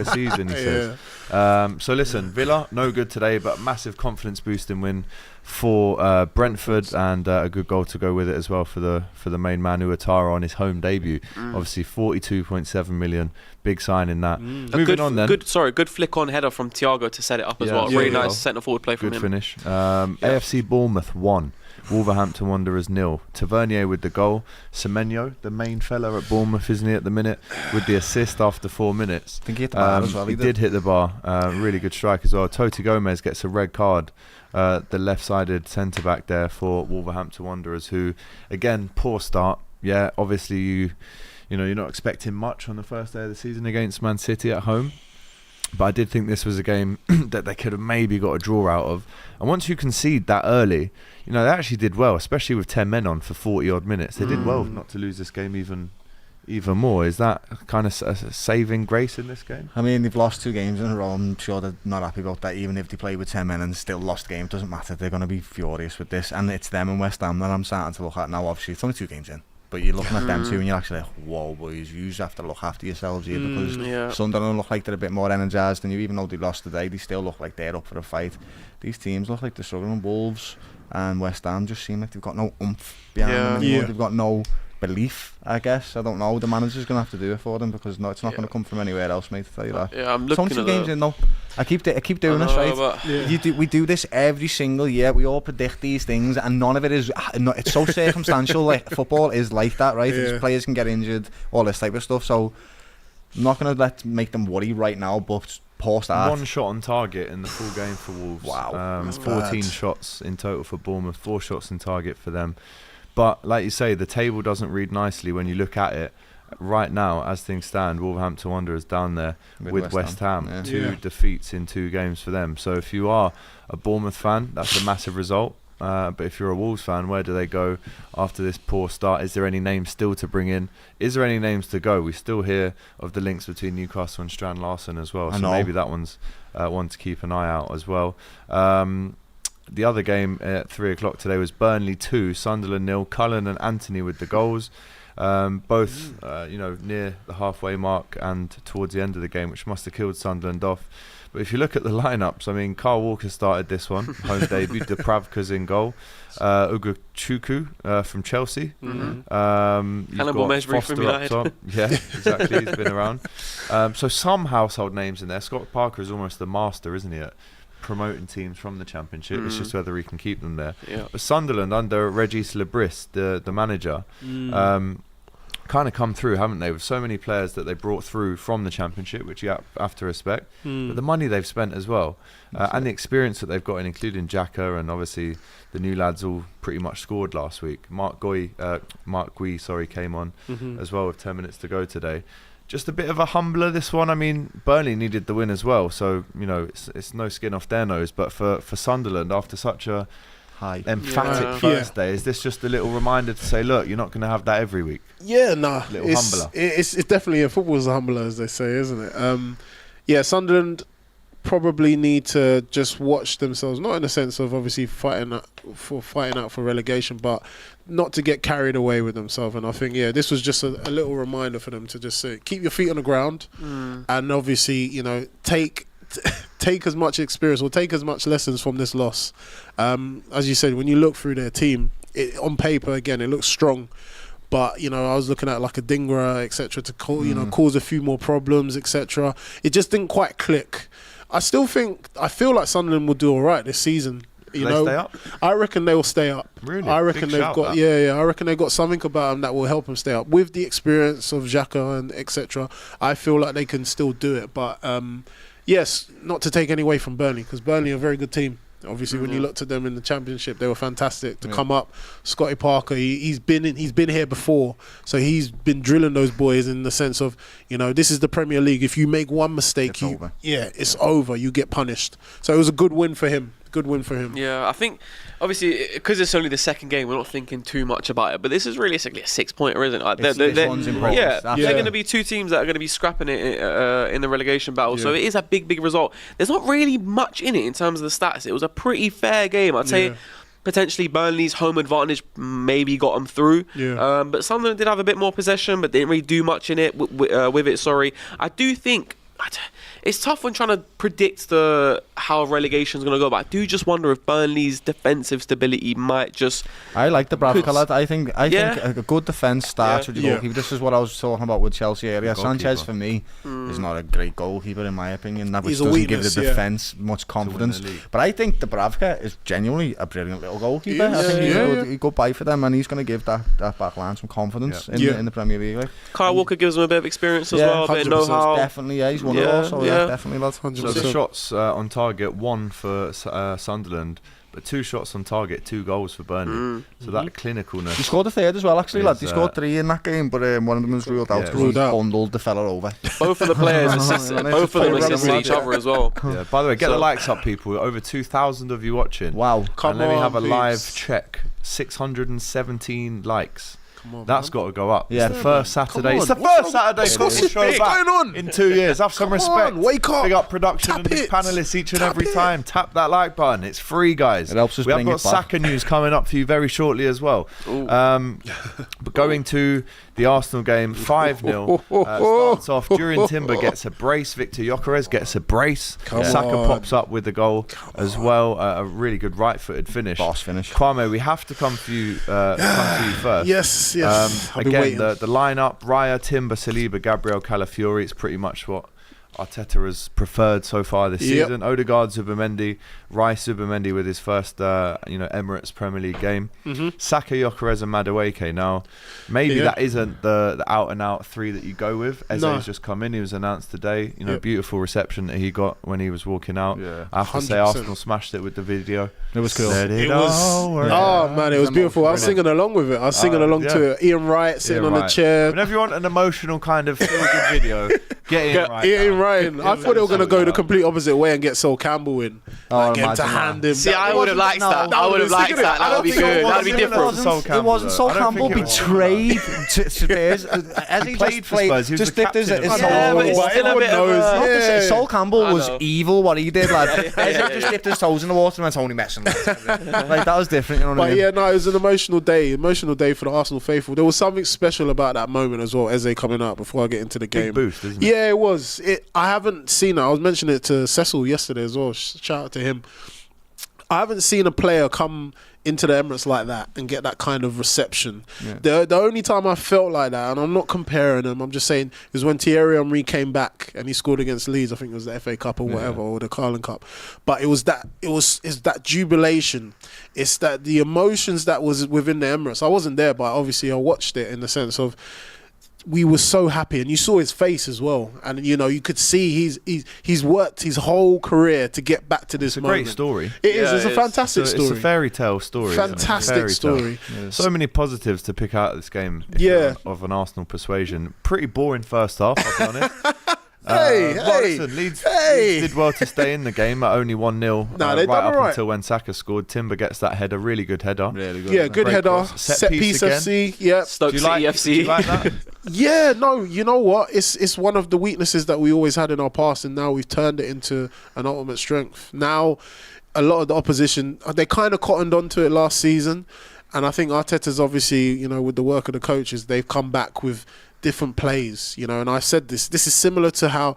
season, he says. So listen, Villa, no good today, but massive confidence boosting win for Brentford, and a good goal to go with it as well for the main man Ouattara on his home debut. Obviously 42.7 million, big sign in that. Moving on then. Good flick on header from Thiago to set it up as well. Really nice centre forward play from him. Good finish. AFC Bournemouth 1, Wolverhampton Wanderers 0. Tavernier with the goal. Semenyo, the main fella at Bournemouth, isn't he, at the minute, with the assist after 4 minutes. I think he hit the bar as well. He did hit the bar. Really good strike as well. Toti Gomez gets a red card. The left-sided centre-back there for Wolverhampton Wanderers, who, again, poor start. Yeah, obviously you're not expecting much on the first day of the season against Man City at home. But I did think this was a game that they could have maybe got a draw out of. And once you concede that early, they actually did well, especially with 10 men on for 40-odd minutes. They did well not to lose this game even more. Is that kind of a saving grace in this game? I mean, they've lost 2 games in a row. I'm sure they're not happy about that. Even if they play with 10 men and still lost the game, it doesn't matter. They're going to be furious with this. And it's them and West Ham that I'm starting to look at now. Obviously, it's only 2 games in. But you're looking at them too, and you're actually like, whoa, boys, you just have to look after yourselves here, because Sunderland look like they're a bit more energised than you. Even though they lost today, they still look like they're up for a fight. These teams look like they're struggling. Wolves and West Ham just seem like they've got no oomph behind them anymore. They've got no belief, I guess. I don't know. The manager's going to have to do it for them, because it's not going to come from anywhere else, mate, to tell you that. Yeah, I'm looking at games in, though. I keep doing this, right? We do this every single year. We all predict these things, and none of it is. It's so circumstantial. Like, football is like that, right? Players can get injured, all this type of stuff. So I'm not going to make them worry right now, but poor start. 1 shot on target in the full game for Wolves. Wow. 14 shots in total for Bournemouth, 4 shots on target for them. But like you say, the table doesn't read nicely when you look at it. Right now, as things stand, Wolverhampton Wanderers down there with West Ham. 2 defeats in 2 games for them. So if you are a Bournemouth fan, that's a massive result. But if you're a Wolves fan, where do they go after this poor start? Is there any names still to bring in? Is there any names to go? We still hear of the links between Newcastle and Strand Larsen as well. So maybe that one's one to keep an eye out as well. The other game at 3 o'clock today was Burnley 2, Sunderland 0. Cullen and Anthony with the goals. Both near the halfway mark and towards the end of the game, which must have killed Sunderland off. But if you look at the lineups, I mean, Kyle Walker started this one, home debut. Dubravka's in goal. Ugochukwu from Chelsea. Cannibal Mesbury from United. Yeah, exactly. He's been around. So some household names in there. Scott Parker is almost the master, isn't he, at promoting teams from the Championship. It's just whether he can keep them there. But Sunderland, under Regis Lebris, the manager, kind of come through, haven't they, with so many players that they brought through from the Championship, which you have to respect. But the money they've spent as well, and the experience that they've got in, including Xhaka, and obviously the new lads all pretty much scored last week. Mark Gui came on as well with 10 minutes to go today. Just a bit of a humbler, this one. I mean, Burnley needed the win as well, so it's no skin off their nose. But for Sunderland, after such a high. emphatic Yeah. Thursday. Is this just a little reminder to say, look, you're not going to have that every week? Yeah, nah. Little It's, humbler. it's definitely a football's a humbler, as they say, isn't it? Yeah, Sunderland probably need to just watch themselves, not in the sense of obviously fighting out for relegation, but not to get carried away with themselves. And I think, yeah, this was just a little reminder for them to just say, keep your feet on the ground, and obviously, take as much experience or take as much lessons from this loss. As you said, when you look through their team, on paper, again, it looks strong. But I was looking at like a Dingra, etc., to cause a few more problems, etc. It just didn't quite click. I feel like Sunderland will do all right this season. They stay up? I reckon they will stay up. Really? I reckon Big they've shout, got that. I reckon they've got something about them that will help them stay up. With the experience of Xhaka and etc., I feel like they can still do it. But yes, not to take any away from Burnley, because Burnley are a very good team. Obviously, when you looked at them in the Championship, they were fantastic to come up. Scotty Parker, he's been here before, so he's been drilling those boys in the sense of, this is the Premier League. If you make one mistake, it's over. You get punished. So it was a good win for him. Yeah, I think obviously because it's only the second game, we're not thinking too much about it. But this is realistically a 6-pointer, isn't it? This one's in progress. They're going to be two teams that are going to be scrapping it in the relegation battle. So it is a big result. There's not really much in it in terms of the stats. It was a pretty fair game, I'd say. Potentially Burnley's home advantage maybe got them through. But Sunderland did have a bit more possession, but didn't really do much in it with it. Sorry, I do think. It's tough when trying to predict how relegation is going to go, but I do just wonder if Burnley's defensive stability might just... I like the Bravka lad. I think a good defence starts with your Yeah. goalkeeper. This is what I was talking about with Chelsea earlier. Goalkeeper. Sanchez, for me, is not a great goalkeeper, in my opinion. That which He's a doesn't give weakness, the defence much confidence. league. But I think the Bravka is genuinely a brilliant little goalkeeper. I think he's a good buy for them, and he's going to give that back line some confidence in the Premier League. Like. Kyle Walker gives them a bit of experience as well, a bit of 100%. know-how. Definitely, he's one of those. So definitely, lad. So the shots on target, 1 for Sunderland, but 2 shots on target, 2 goals for Burnley. So that clinicalness. He scored a third as well, actually, lad. He Is, scored 3 in that game, but one of them was ruled out because he bundled the fella over. Both of the players assisted each other as well. Yeah, by the way, get the likes up, people. Over 2,000 of you watching. Wow. And let me have a please. live check. 617 likes. That's got to go up. Yeah. It's the first Saturday. on. It's the first Saturday football show What's back going on? in 2 years. Have some respect. on, wake up. Big up production Tap and these it. panelists each and Tap every it. time. Tap that like button. It's free, guys. It helps us we have bring got it back. Saka news coming up for you very shortly as well. But going to the Arsenal game, 5-0. Starts off. Durin Timber gets a brace. Victor Gyokeres gets a brace. Saka on. pops up with the goal as well. A really good right-footed finish. Boss finish. Kwame, we have to come to you first. Yes. I've been Again, waiting. the lineup: Raya, Timber, Saliba, Gabriel, Calafiori. It's pretty much what Arteta has preferred so far this season. Odegaard, Zubimendi, Rice, Zubimendi with his first Emirates Premier League game. Saka, Gyokeres and Madueke. Now, maybe that isn't the out and out 3 that you go with. Eze's just come in. He was announced today. Beautiful reception that he got when he was walking out. I have to say, 100%. Arsenal smashed it with the video. It was cool. It was beautiful. I was singing along with it. I was singing along to it. Ian Wright sitting on the chair. Whenever you want an emotional kind of feel-good video, get Ian Wright. Ian Wright. I thought they were going to go the complete opposite way and get Sol Campbell in. Get him to hand him. See, I would have liked that. I would have liked that. That would be good. That would be different. It wasn't Sol Campbell betrayed to Spurs. As he played for Spurs, he was just the dipped his captain of soul. Yeah, but it's still a bit of a... Sol Campbell I was know. evil what he did, lad. As he just dipped his toes in the water and went, only messing. Like, that was different, you know what I mean? But it was an emotional day for the Arsenal faithful. There was something special about that moment as well, Eze coming out before I get into the game. Big boost, isn't it? Yeah, it was. I haven't seen it. I was mentioning it to Cecil yesterday as well. Shout out to him. I haven't seen a player come into the Emirates like that and get that kind of reception. The only time I felt like that, and I'm not comparing them, I'm just saying, is when Thierry Henry came back and he scored against Leeds. I think it was the FA Cup or whatever, or the Carling Cup. But it's that jubilation. It's that the emotions that was within the Emirates. I wasn't there, but obviously I watched it in the sense of we were so happy, and you saw his face as well, and you could see he's worked his whole career to get back to this moment. Great story. It is. It's a fantastic story. It's a fairy tale story. isn't it? Fantastic Fairy tale. story. So many positives to pick out of this game. If you're of an Arsenal persuasion. Pretty boring first half, I'll be honest. Leeds did well to stay in the game at only 1-0 Nah, they right done up alright. until when Saka scored. Timber gets that header, really good header. Really good. Yeah, good Great header. cross. Set piece again. FC. Yeah. Stoke Do you City like, FC. do you like that? Yeah, no, you know what? It's one of the weaknesses that we always had in our past, and now we've turned it into an ultimate strength. Now, a lot of the opposition, they kind of cottoned onto it last season, and I think Arteta's obviously, with the work of the coaches, they've come back with different plays, and I said this is similar to how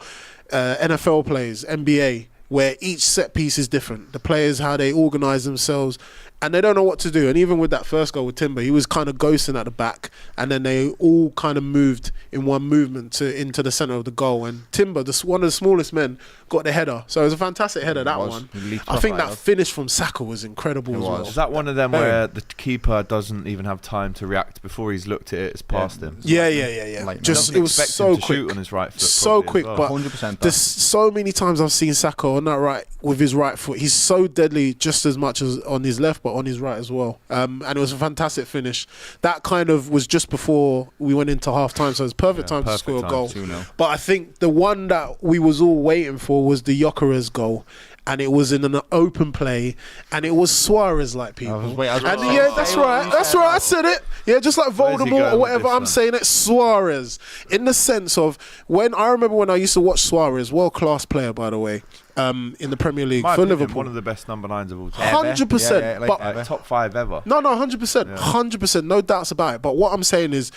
NFL plays, NBA, where each set piece is different. The players, how they organise themselves, and they don't know what to do. And even with that first goal with Timber, he was kind of ghosting at the back, and then they all kind of moved in one movement into the centre of the goal. And Timber, one of the smallest men, got the header. So it was a fantastic header, that one. I think that finish from Saka was incredible as well. Is that one of them where the keeper doesn't even have time to react before he's looked at it? It's past him. Yeah. Like, Just Doesn't it was expect so him to quick. shoot on his right foot. So probably quick, as well. but 100%. there's so many times I've seen Saka on that right with his right foot. He's so deadly just as much as on his left, but on his right as well. And it was a fantastic finish. That kind of was just before we went into half time, so it was perfect time to score a goal. 2-0. But I think the one that we was all waiting for was the Gyokeres goal. And it was in an open play, and it was Suarez-like people. That's right. I said it. Yeah, just like Where's he Voldemort going or with whatever. this I'm one? saying it, Suarez. In the sense of when I used to watch Suarez, world-class player, by the way, in the Premier League My for opinion, Liverpool. one of the best number 9s of all time. 100%. Yeah, like but ever. Top 5 ever. no, 100%. 100%. No doubts about it. But what I'm saying is,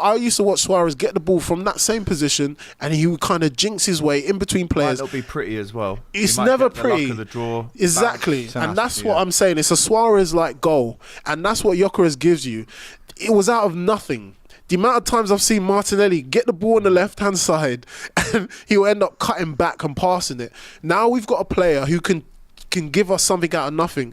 I used to watch Suarez get the ball from that same position, and he would kind of jinx his way in between players. It'll be pretty as well. It's He might never get the luck pretty. of the draw. Exactly. Bounce. And that's what I'm saying. It's a Suarez-like goal. And that's what Gyokeres gives you. It was out of nothing. The amount of times I've seen Martinelli get the ball on the left-hand side and he'll end up cutting back and passing it. Now we've got a player who can give us something out of nothing.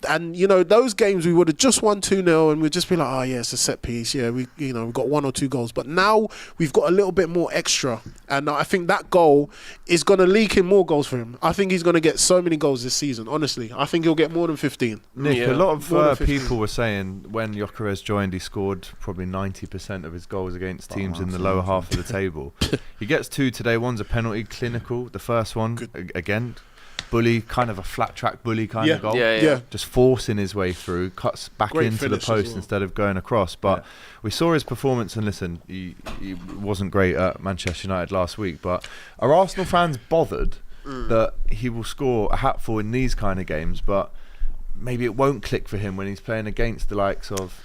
And, those games we would have just won 2-0 and we'd just be like, oh, yeah, it's a set piece. Yeah, we've got 1 or 2 goals. But now we've got a little bit more extra. And I think that goal is going to leak in more goals for him. I think he's going to get so many goals this season, honestly. I think he'll get more than 15. Nick, Yeah. a lot More than of 15. people were saying when Gyokeres joined, he scored probably 90% of his goals against teams in the lower half of the table. He gets 2 today. One's a penalty, clinical. The first one, again, bully, kind of a flat track bully kind of goal. Yeah. Just forcing his way through, cuts back Great into the finish as post well. instead of going across. But we saw his performance, and listen, he wasn't great at Manchester United last week. But are Arsenal fans bothered that he will score a hatful in these kind of games, but maybe it won't click for him when he's playing against the likes of,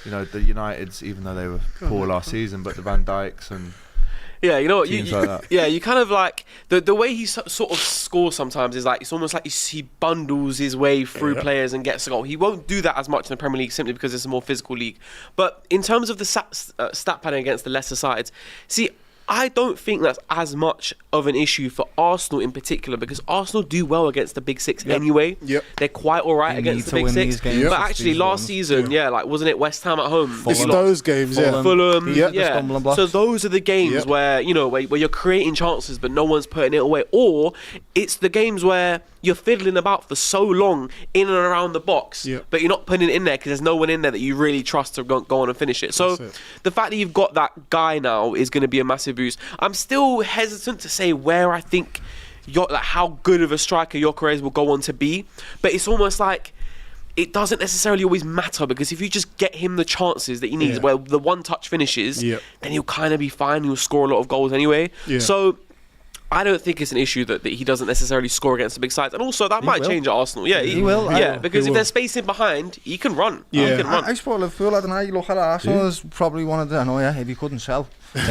the Uniteds, even though they were poor last season, but the Van Dijks and... Yeah, you know what? Teams like that. Yeah, you kind of like the way he sort of scores sometimes is like it's almost like he bundles his way through players and gets a goal. He won't do that as much in the Premier League simply because it's a more physical league. But in terms of the stat pattern against the lesser sides, see, I don't think that's as much of an issue for Arsenal in particular because Arsenal do well against the big six anyway. Yep. They're quite all right They against need the to big win six. these games. But It's actually, these last ones. season, wasn't it West Ham at home? It's Fulham. those games, yeah. Fulham, The stumbling blocks. So those are the games Yep. where where you're creating chances, but no one's putting it away. Or it's the games where you're fiddling about for so long in and around the box, Yep. but you're not putting it in there because there's no one in there that you really trust to go on and finish it. So That's it. the fact that you've got that guy now is going to be a massive boost. I'm still hesitant to say where I think how good of a striker Gyokeres will go on to be, but it's almost like it doesn't necessarily always matter because if you just get him the chances that he needs, where the one-touch finishes, Yep. then he'll kind of be fine. He'll score a lot of goals anyway. Yeah. So I don't think it's an issue that he doesn't necessarily score against the big sides. And also, that might will. change at Arsenal. Yeah, He will. Yeah, He because will. if there's space in behind, he can run. Yeah. He can run. I support Liverpool. I don't know. You look at Arsenal as probably one of the. I know, if you couldn't sell. And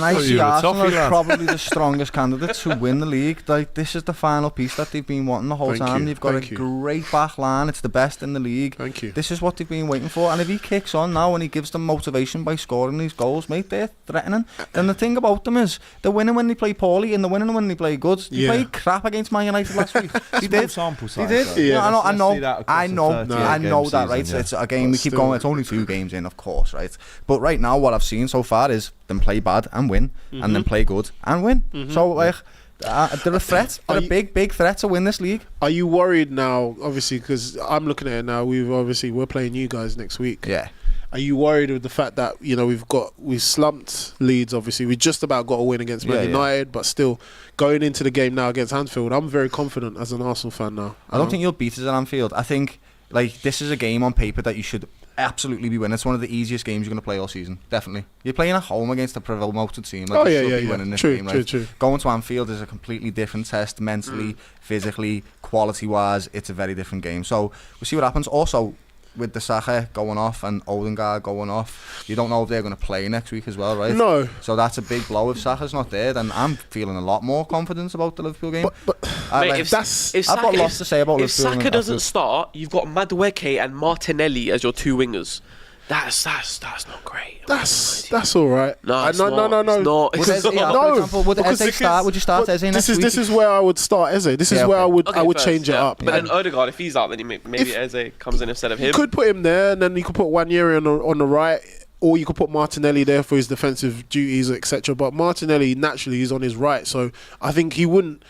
I Thought see you were a Arsenal toffee as lad. probably the strongest candidates to win the league. Like, this is the final piece that they've been wanting the whole Thank time. you, They've got thank a you. great back line. It's the best in the league. Thank you. This is what they've been waiting for. And if he kicks on now and he gives them motivation by scoring these goals, mate, they're threatening. Then the thing about them is they're winning when they play poorly and they're winning when they play good. They Yeah. played crap against Man United last week. They did. sample They size. did. though. Yeah. I know. Let's see that across I the know. 38 I know game that, right? season, It's a game we keep still- going. It's only 2 games in, of course, right? But right now, what I've seen so far is them play bad and win, and then play good and win. So like, they're a threat. They're Are a you- big threat to win this league. Are you worried now, obviously, because I'm looking at it now, we're playing you guys next week. Yeah. Are you worried with the fact that we've slumped Leeds? Obviously, we just about got a win against Man United, but still going into the game now against Anfield, I'm very confident as an Arsenal fan now. I don't think you'll beat us at Anfield. I think this is a game on paper that you should absolutely be winning. It's one of the easiest games you're going to play all season. Definitely, you're playing at home against a promoted team. You should be winning this game. True. Going to Anfield is a completely different test, mentally, physically, quality-wise. It's a very different game. So we'll see what happens. Also, with the Saka going off and Odegaard going off, you don't know if they're going to play next week as well, right? No. So that's a big blow. If Saka's not there, then I'm feeling a lot more confidence about the Liverpool game. Mate, I've got lots to say about if Liverpool. If Saka doesn't start, you've got Madueke and Martinelli as your two wingers. That's not great. That's all right. No. Would Eze, for example, would Eze start? Would you start Eze next week? This is where I would start Eze. This is where I would change it up. But then Odegaard, if he's out, then maybe Eze comes in instead of him. You could put him there, and then you could put Wanyeri on the right, or you could put Martinelli there for his defensive duties, etc. But Martinelli naturally is on his right, so I think he wouldn't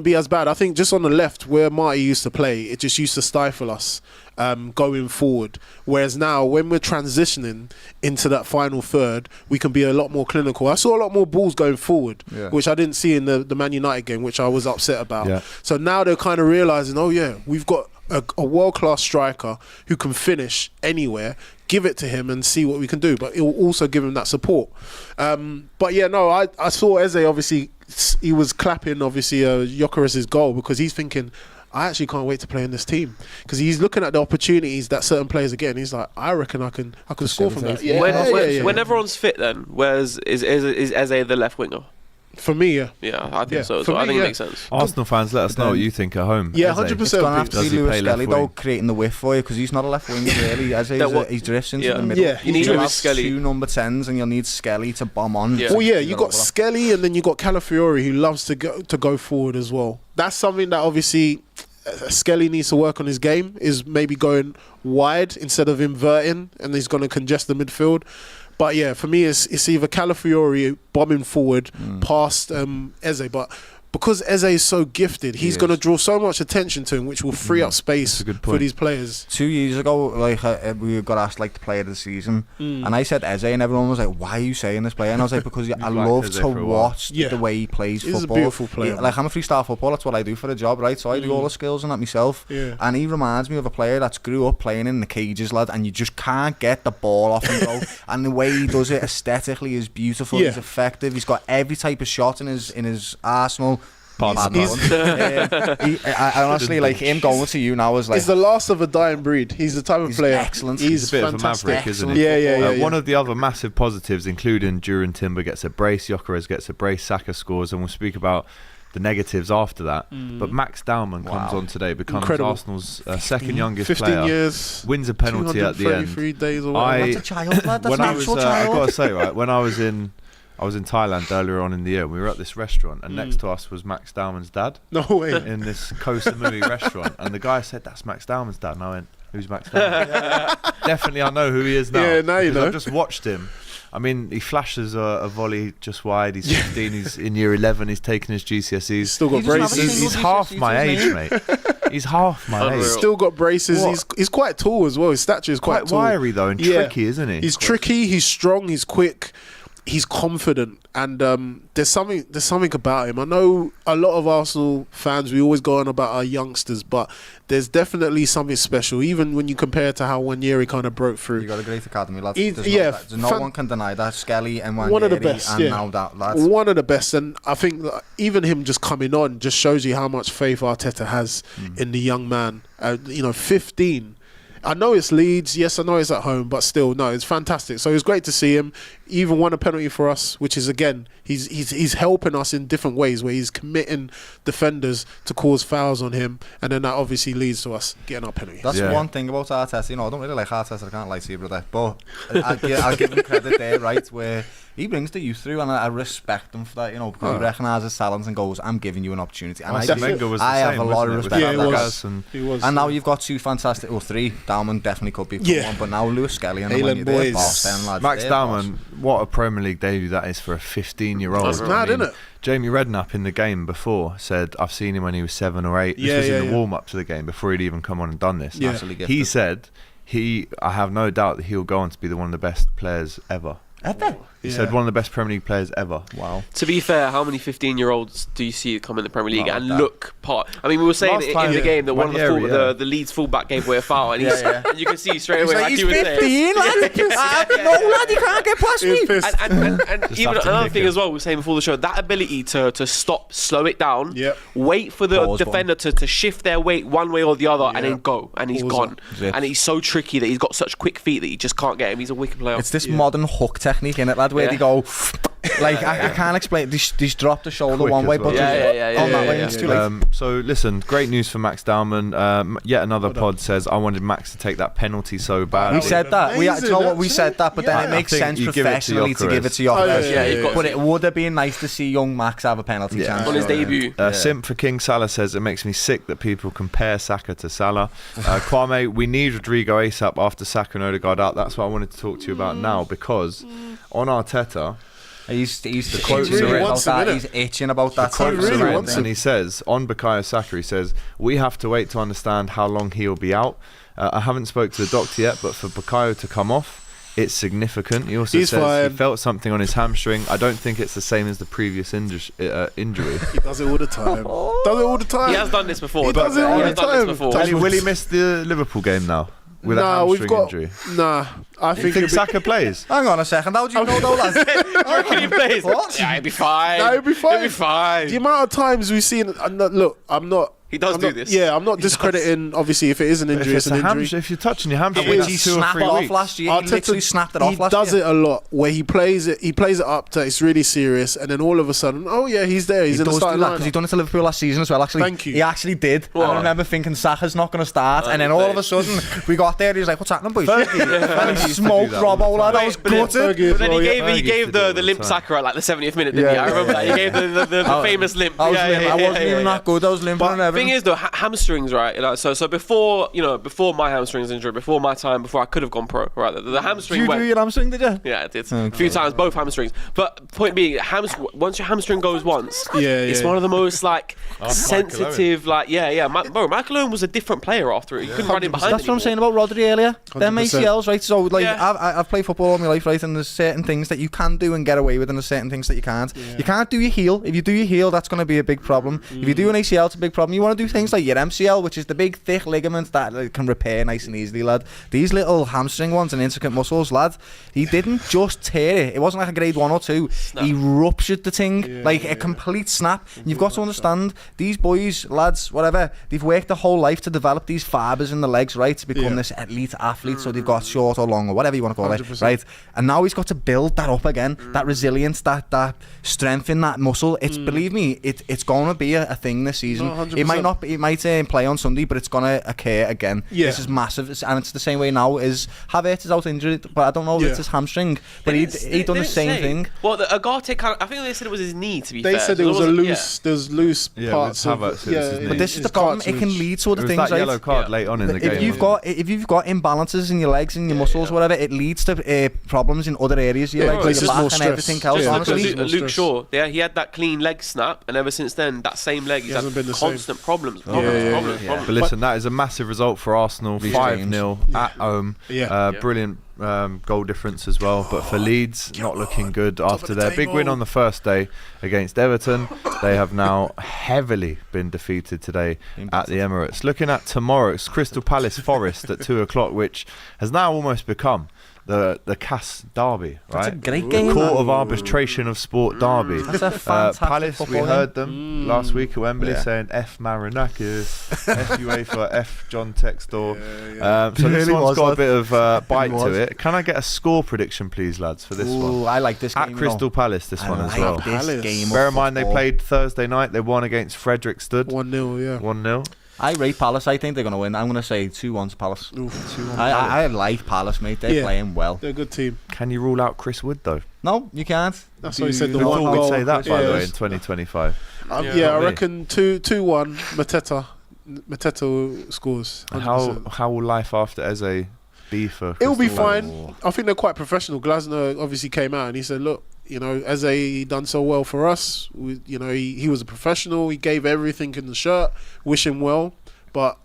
be as bad. I think just on the left where Marty used to play, it just used to stifle us going forward. Whereas now, when we're transitioning into that final third, we can be a lot more clinical. I saw a lot more balls going forward, which I didn't see in the Man United game, which I was upset about. Yeah. So now they're kind of realising, we've got a world-class striker who can finish anywhere. Give it to him and see what we can do, but it will also give him that support. I saw Eze, obviously he was clapping obviously Gyokeres' goal, because he's thinking, I actually can't wait to play in this team, because he's looking at the opportunities that certain players are getting. He's like, I reckon I can score from that. When everyone's fit, then is Eze the left winger? For me, yeah, I think so. I think it makes sense. Arsenal fans, let us know what you think at home. Yeah, 100%. It's going to have to be Lewis Skelly though, creating the width for you, because he's not a left winger really. He drifts into the middle. Yeah, you need Lewis Skelly. 2 number 10s, and you'll need Skelly to bomb on. Well, you got Skelly, and then you got Calafiori, who loves to go forward as well. That's something that obviously Skelly needs to work on his game, is maybe going wide instead of inverting, and he's going to congest the midfield. But yeah, for me, it's either Calafiori bombing forward past Eze, but because Eze is so gifted, he's going to draw so much attention to him, which will free up space for these players. 2 years ago, we got asked the player of the season, and I said Eze, and everyone was like, "Why are you saying this player?" And I was like, "Because I love to watch the way he plays football. He's a beautiful player. I'm a freestyle footballer. That's what I do for a job, right? So I do all the skills and that myself. Yeah. And he reminds me of a player that's grew up playing in the cages, lad, and you just can't get the ball off him, bro. And the way he does it aesthetically is beautiful. He's effective. He's got every type of shot in his arsenal. I honestly him going to you now is he's the last of a dying breed. He's the type of player. Excellent. He's a bit fantastic. of a maverick, isn't he? Yeah. One of the other massive positives, including Duran Timber gets a brace, Gyokeres gets a brace, Saka scores, and we'll speak about the negatives after that. But Max Dowman comes on today, becomes Arsenal's second youngest 15 player. 15 years, wins a penalty at the end. 3 days or that's a child, lad. That's an actual child. I gotta say, right, when I was in Thailand earlier on in the year. We were at this restaurant, and next to us was Max Dowman's dad. No way. In this Koh Samui restaurant, and the guy said, "That's Max Dowman's dad." And I went, "Who's Max Dowman?" Definitely, I know who he is now. Yeah, now you know. I've just watched him. I mean, he flashes a volley just wide. He's 15. He's in year 11. He's taking his GCSEs. He's still got braces. He's half my age, mate. He's half my age. He's still got braces. He's quite tall as well. His stature is quite tall. Wiry though, and tricky, isn't he? He's tricky. He's strong. He's quick. He's confident, and there's something about him. I know a lot of Arsenal fans, we always go on about our youngsters, but there's definitely something special, even when you compare to how Wanyeri kind of broke through. You got a great academy, lads. No one can deny that. Skelly and Wanyeri, one of the best, and now that, lads. One of the best, and I think that even him just coming on just shows you how much faith Arteta has in the young man. 15. I know it's Leeds, yes, I know it's at home, but still, no, it's fantastic. So it was great to see him. He even won a penalty for us, which is, again, he's helping us in different ways, where he's committing defenders to cause fouls on him, and then that obviously leads to us getting our penalty. That's one thing about Arteta. I don't really like Arteta, I can't lie to you, brother, but I'll give him credit there, right, where he brings the youth through, and I respect him for that, because he recognises talent and goes, I'm giving you an opportunity. And I have a lot of respect for that. He was. And now you've got 2 fantastic, 3. Dowman definitely could be one, but now Lewis Skelly and Max Dowman, what a Premier League debut that is for a 15-year-old. That's mad, isn't it? Jamie Redknapp in the game before said, I've seen him when he was 7 or 8. This was in the warm-up to the game before he'd even come on and done this. He said I have no doubt that he'll go on to be one of the best players ever. He said one of the best Premier League players ever. Wow. To be fair, how many 15-year-olds do you see come in the Premier League and that. look part? I mean, we were saying Last in time, the game that one of Ranieri, the Leeds fullback gave away a foul, and, and you can see straight away. He's he was saying- 15, lad. No, lad, he can't get past He was me. pissed. And Just even have to another nick thing it. as well, we were saying before the show, that ability to stop, slow it down, Yep. wait for the Pause defender to shift their weight one way or the other, and Yeah. then go, and he's Pause gone. Zip. And he's so tricky that he's got such quick feet that you just can't get him. He's a wicked player. It's this modern hook technique in it, lad, where Yeah. they go like I can't explain. They drop the shoulder Quick one as way, well. but Yeah. on that way, Yeah. it's too late. So listen, great news for Max Dowman. Yet another pod says I wanted Max to take that penalty so bad. We said that. Do you know what we Amazing, said that? But then it I makes think sense you give it to professionally to give it to Oh, Gyokeres. yeah, you've got But to. it would have been nice to see young Max have a penalty Yeah. chance. on his debut. Simp for King Salah says it makes me sick that people compare Saka to Salah. Kwame, we need Rodrigo ASAP after Saka and Odegaard out. That's what I wanted to talk to you about now, because on Arteta, He's quotes itching are about wants him, that. innit? He's itching about that. quotes type of really thing. wants him. and he says on Bukayo Saka, he says we have to wait to understand how long he'll be out. I haven't spoke to the doctor yet, but for Bukayo to come off, it's significant. He also He's says fine. he felt something on his hamstring. I don't think it's the same as the previous injury. He does it all the time. Does it all the time. He has done this before. He does it all He the has done this time. before. Touch Will he miss the Liverpool game now with a hamstring injury? I You think think Saka plays? Hang on a second. How do you know though, lad? Do you reckon he plays? What? Yeah, he'll be fine. No, he'll be fine. He'll be fine. the amount of times we've seen. Look, I'm not. He does I'm do not- this. Yeah, I'm not discrediting. Obviously, if it is an If injury, it's it's an a injury. if you're touching your hamstring, Which that's he 2 or snapped 3 off weeks. last year. He Arteta- literally snapped it off He last does year. it a lot where he plays it. He plays it up to it's really serious, and then all of a sudden, oh yeah, he's there. He's He in the does do starting that because he lineup. done it to Liverpool last season as well. Actually, Thank you. He actually did. What? I remember thinking Saka's not going to start, and then all of a sudden we got there. And he was like, "What's happening, boys?" And he smoked that all the Robbo, lad. I time. was But then- gutted. But then he Oh, yeah. gave Fergie the used to do it all the the limp time. Saka at like the 70th minute, didn't he? Yeah, I remember that. He gave the I was- famous limp. I was Yeah, limping. I wasn't yeah, even yeah. that good. I was limping and But the everything. thing is, though, hamstrings, right? You know, so before my hamstrings injury, before my time, before I could have gone pro, right? The Did hamstring you went. do your hamstring? Did you? Yeah, I did. A few times, both hamstrings. But point being, once your hamstring goes once, it's one of the most sensitive, Michael Owen was a different player after it. You couldn't run in behind. That's what I'm saying about Rodri earlier. Them 100%. ACLs, right? So, like, Yeah. I've played football all my life, right? And there's certain things that you can do and get away with, and there's certain things that you can't. You can't do your heel. If you do your heel, that's going to be a big problem. If you do an ACL, it's a big problem. You want to do things like your MCL, which is the big, thick ligament that can repair nice and easily, lad. These little hamstring ones and intricate muscles, lad, he didn't just tear it. It wasn't like a grade 1 or 2. He ruptured the thing, like a complete snap. And you've got to understand, these boys, lads, whatever, they've worked their whole life to develop these fibres in the legs, right, to become this elite athlete. So they've got short or long or whatever you want to call 100%. it, right? And now he's got to build that up again, that resilience, that strength in that muscle. It's believe me, it's going to be a thing this season. No, It might 100%. not. It might play on Sunday, but it's going to occur again. Yeah. This is massive, and it's the same way now. Is Havertz is out injured, but I don't know if it's his hamstring. But he done the same thing. Well, the Agate kind of, I think they said it was his knee. To be They fair, said So there was a wasn't- loose. There's loose Yeah, parts with of. Havertz, it was his knee. But this is his the problem. It can cartilage. lead to other It was things, that yellow right? card Yeah. late on in the game. If you've got imbalances in your legs and your muscles, whatever, it leads to problems in other areas. Your legs, places your more back, and stress. everything else. Yeah, honestly, places more Luke stress. Shaw, he had that clean leg snap, and ever since then, that same leg, he's hasn't had been the same. constant problems. But listen, that is a massive result for Arsenal. Leeds 5-0 at home. Yeah. Brilliant goal difference as well. But for Leeds, not looking good after the their big win table. on the first day against Everton. They have now heavily been defeated today at the Emirates. Looking at tomorrow, it's Crystal Palace Forest at 2 o'clock, which has now almost become the Cass derby, right? That's a great The game. Court man. of Arbitration of Sport derby. That's a fantastic Palace, we football heard them last week at Wembley Yeah. saying F Marinakis, F UEFA, F John Textor. So this Really one's was, got a lad. bit of bite was. to it. Can I get a score prediction, please, lads, for this Ooh, one? I like this game. At you know. Crystal Palace, this I one as like well. this Palace. game. Bear of in mind they football. played Thursday night. They won against Fredrikstad 1-0, yeah. 1-0. I rate Palace. I think they're going to win. I'm going to say 2-1 to Palace. Oof. I like Palace, mate. They're Yeah. playing well. They're a good team. Can you rule out Chris Wood though? No, you can't. That's what he said. The I one thought goal. we'd say that by the Yeah. way in 2025. Yeah, I me. reckon 2-1. Mateta scores. 100%. How will life after Eze be for? It'll be Crystal Palace? fine. I think they're quite professional. Glasner obviously came out and he said, "Look, Eze done so well for us. He was a professional. He gave everything in the shirt. Wish him well, but."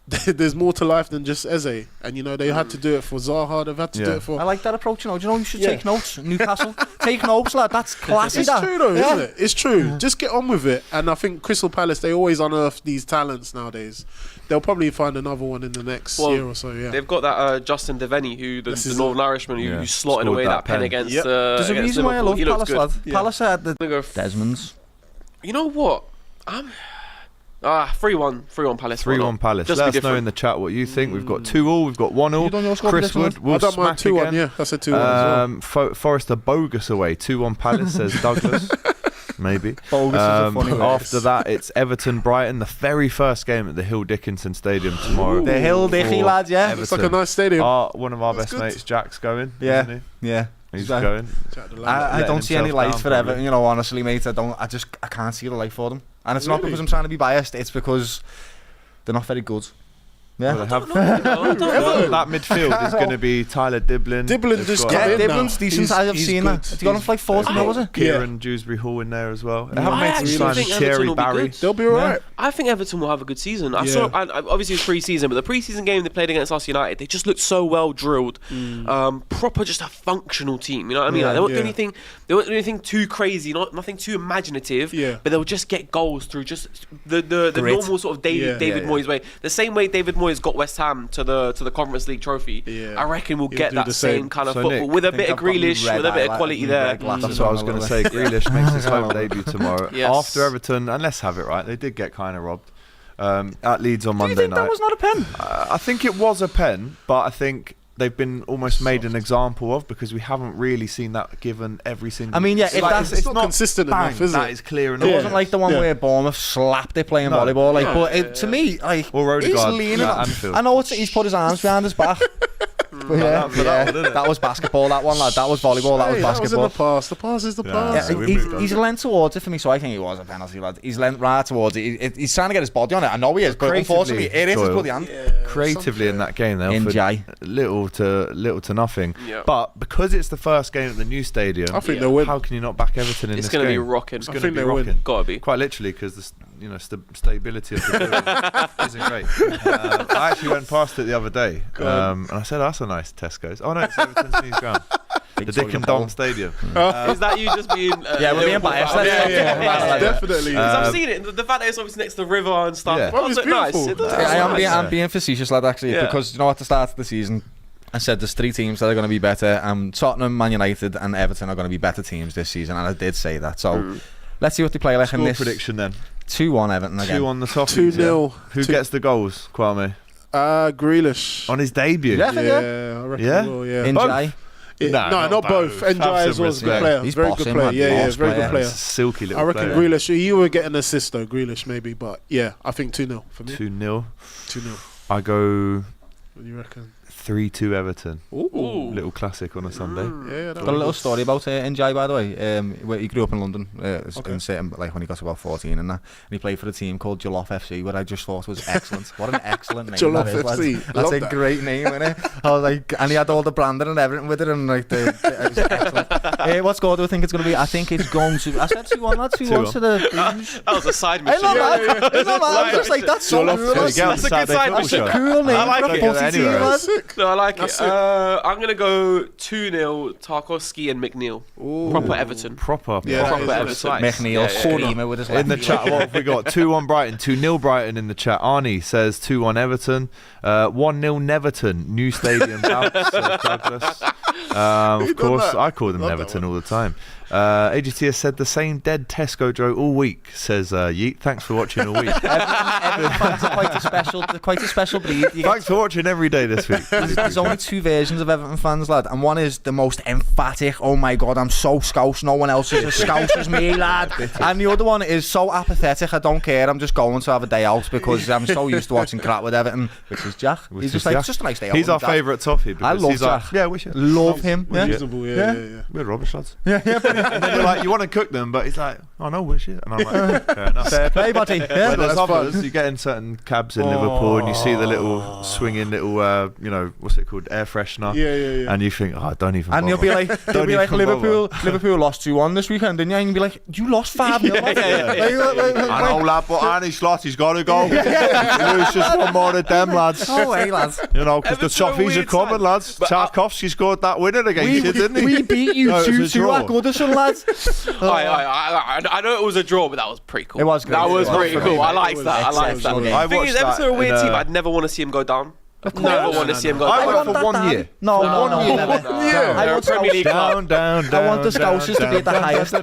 there's more to life than just Eze, and they had to do it for Zaha. They've had to do it for. I like that approach. Do you know you should take notes? Newcastle, take notes, lad. That's classy. It's true though, isn't it? It's true. Just get on with it. And I think Crystal Palace, they always unearth these talents nowadays. They'll probably find another one in the next year or so. Yeah, they've got that Justin Devaney, who the Northern Irishman, who slotted away that pen against. There's a reason why I love Palace, lad. Palace had the Desmonds. You know what? 3-1 Palace. 3-1 Palace. Let us know in the chat what you think. We've got 2-2. We've got 1-0. Chris Wood will I don't mind smack 2-1. again. Yeah, that's a 2-1 as well. Forrester bogus away. 2-1 Palace, says Douglas. Maybe. Bogus is a funny word. After that, it's Everton Brighton, the very first game at the Hill Dickinson Stadium tomorrow. The Hill Dicky, lads. Yeah, Everton. It's like a nice stadium. One of our best mates, Jack's going. Yeah, isn't yeah. He's going. I don't see any light for Everton. Honestly, mate. I can't see the light for them. And it's not because I'm trying to be biased. It's because they're not very good. Yeah, well, that midfield is going to be Tyler Diblin. Diblin just got in Diblin's decent. I've seen that. He got him for like 40 mil, was it? Kieran Dewsbury Hall in there as well. They I haven't made some actually signs. think Thierry Everton will be Barry. good. They'll be alright. I think Everton will have a good season. I saw, obviously it's pre-season, but the pre-season game they played against us United, they just looked so well drilled. Proper, just a functional team. You know what I mean? Like, they won't do anything. They won't do anything too crazy, nothing too imaginative. Yeah. But they'll just get goals through just the normal sort of David Moyes way. The same way David Moyes got West Ham to the Conference League trophy. I reckon we'll get that same kind of football, Nick, with a bit of Grealish, with a bit of quality there. That's what I was going to say. Grealish makes his home debut tomorrow. After Everton, and let's have it right, they did get kind of robbed at Leeds on Monday night. That was not a pen? I think it was a pen, but I think they've been almost made an example of, because we haven't really seen that given every single. I mean, yeah, it's not consistent enough, is it? That is clear enough. It wasn't like the one where Bournemouth slapped it playing volleyball. Like, but to me, like, he's leaning. I know he's put his arms behind his back. That was basketball. That one, lad. That was volleyball. That was basketball. That was in the past. The past is the past. He's leant towards it for me, so I think he was a penalty, lad. He's leant right towards it. He's trying to get his body on it. I know he is, but unfortunately, it is his bloody hand. Creatively in that game, they offered little to nothing. But because it's the first game at the new stadium, I think they'll win. How can you not back Everton in this game? It's going to be rocking. It's going to be rocking. Gotta be. Quite literally, because the stability of the building isn't great. I actually went past it the other day, and I said, "That's a nice Tesco's." Oh no, it's Everton's new ground. The Dick and Dom Stadium. Is that you just being? We're being biased. Definitely. I've seen it. The fact that it's obviously next to the river and stuff. Yeah. Well, it's nice. I'm being facetious, lad. Actually, because at the start of the season, I said there's 3 teams that are going to be better. Tottenham, Man United, and Everton are going to be better teams this season, and I did say that. So let's see what they play like in this. Prediction then. 2-1 Everton again. 2 on the Toffees. 2-0. Who gets the goals, Kwame? Grealish. On his debut. Yeah, I reckon he will, Njai. No, not both. Njai was a good player. He's very good player. Yeah, very good player. Silky little I reckon player. Grealish. You were getting an assist though, Grealish maybe, but yeah, I think 2-0 for me. 2-0. 2-0. I go What do you reckon? 3-2 Everton. Ooh. Little classic on a Sunday. Yeah, Got a little story about Njai, by the way. Where he grew up in London, in Sutton, like when he got about 14 and that, and he played for a team called Jollof FC, where I just thought was excellent. What an excellent name Jollof that is, lads. FC. That's a great name, isn't it? I was like, and he had all the branding and everything with it, and like it was excellent. What score do I think it's going to be? I think it's going to. I said 2-1, lad. 2-1 to the. That was a side mission. I'm just like, that's so cool. That's a good side mission. Cool name. I like it. No, I like it. I'm going to go 2-0 Tarkowski and McNeil. Proper Everton. Proper Everton. McNeil screamer with his in the chat. What have we got? 2-1 Brighton, 2-0 Brighton in the chat. Arnie says 2-1 Everton, 1-0 Neverton. New stadium out. Says Douglas. Of course, I call them Neverton all the time. AGT has said the same dead Tesco joke all week, says Yeet. Thanks for watching all week. Everton fans are quite a special breed. Thanks for watching every day this week. There's only 2 versions of Everton fans, lad, and one is the most emphatic, oh my god, I'm so scouse, no one else is as scouse as me, lad. And the other one is so apathetic, I don't care, I'm just going to have a day out because I'm so used to watching crap with Everton, which is Jack. He's just like, it's just a nice day out. He's our favourite toffee. I love Jack. Like, yeah, we should. Love him. Reasonable, yeah. We're rubbish lads. Yeah. And then you're like, you want to cook them, but he's like, oh no, we're shit. And I'm like, fair enough. Fair play, buddy. Yeah, There's others, you get in certain cabs in Liverpool and you see the little swinging little, what's it called, air freshener. Yeah. And you think, oh, don't even. And bother. you'll be like, Liverpool lost 2-1 this weekend, didn't you? And you'll be like, you lost 5-0. I know, lad, but Arnie Slotty's got to go. Lose just one more of them, lads. Oh, hey, lads. You know, because the Everton are toffees are weird coming, side. lads. But Tarkovsky scored that winner against you, didn't he? We beat you No, it was a 2-2 draw. at Goodison, lads. I know it was a draw, but that was pretty cool. It was good. That was It was pretty good. cool. I It like was that. I like exceptional that. game. I The thing is, watched Everton are a that weird in, team. I'd never want to see him go down. Of Never course. want to see him go I down. went want for that 1 down. year. No, never. I They're a want Premier League club. Down. I want the Scousers to be at the highest. Yeah,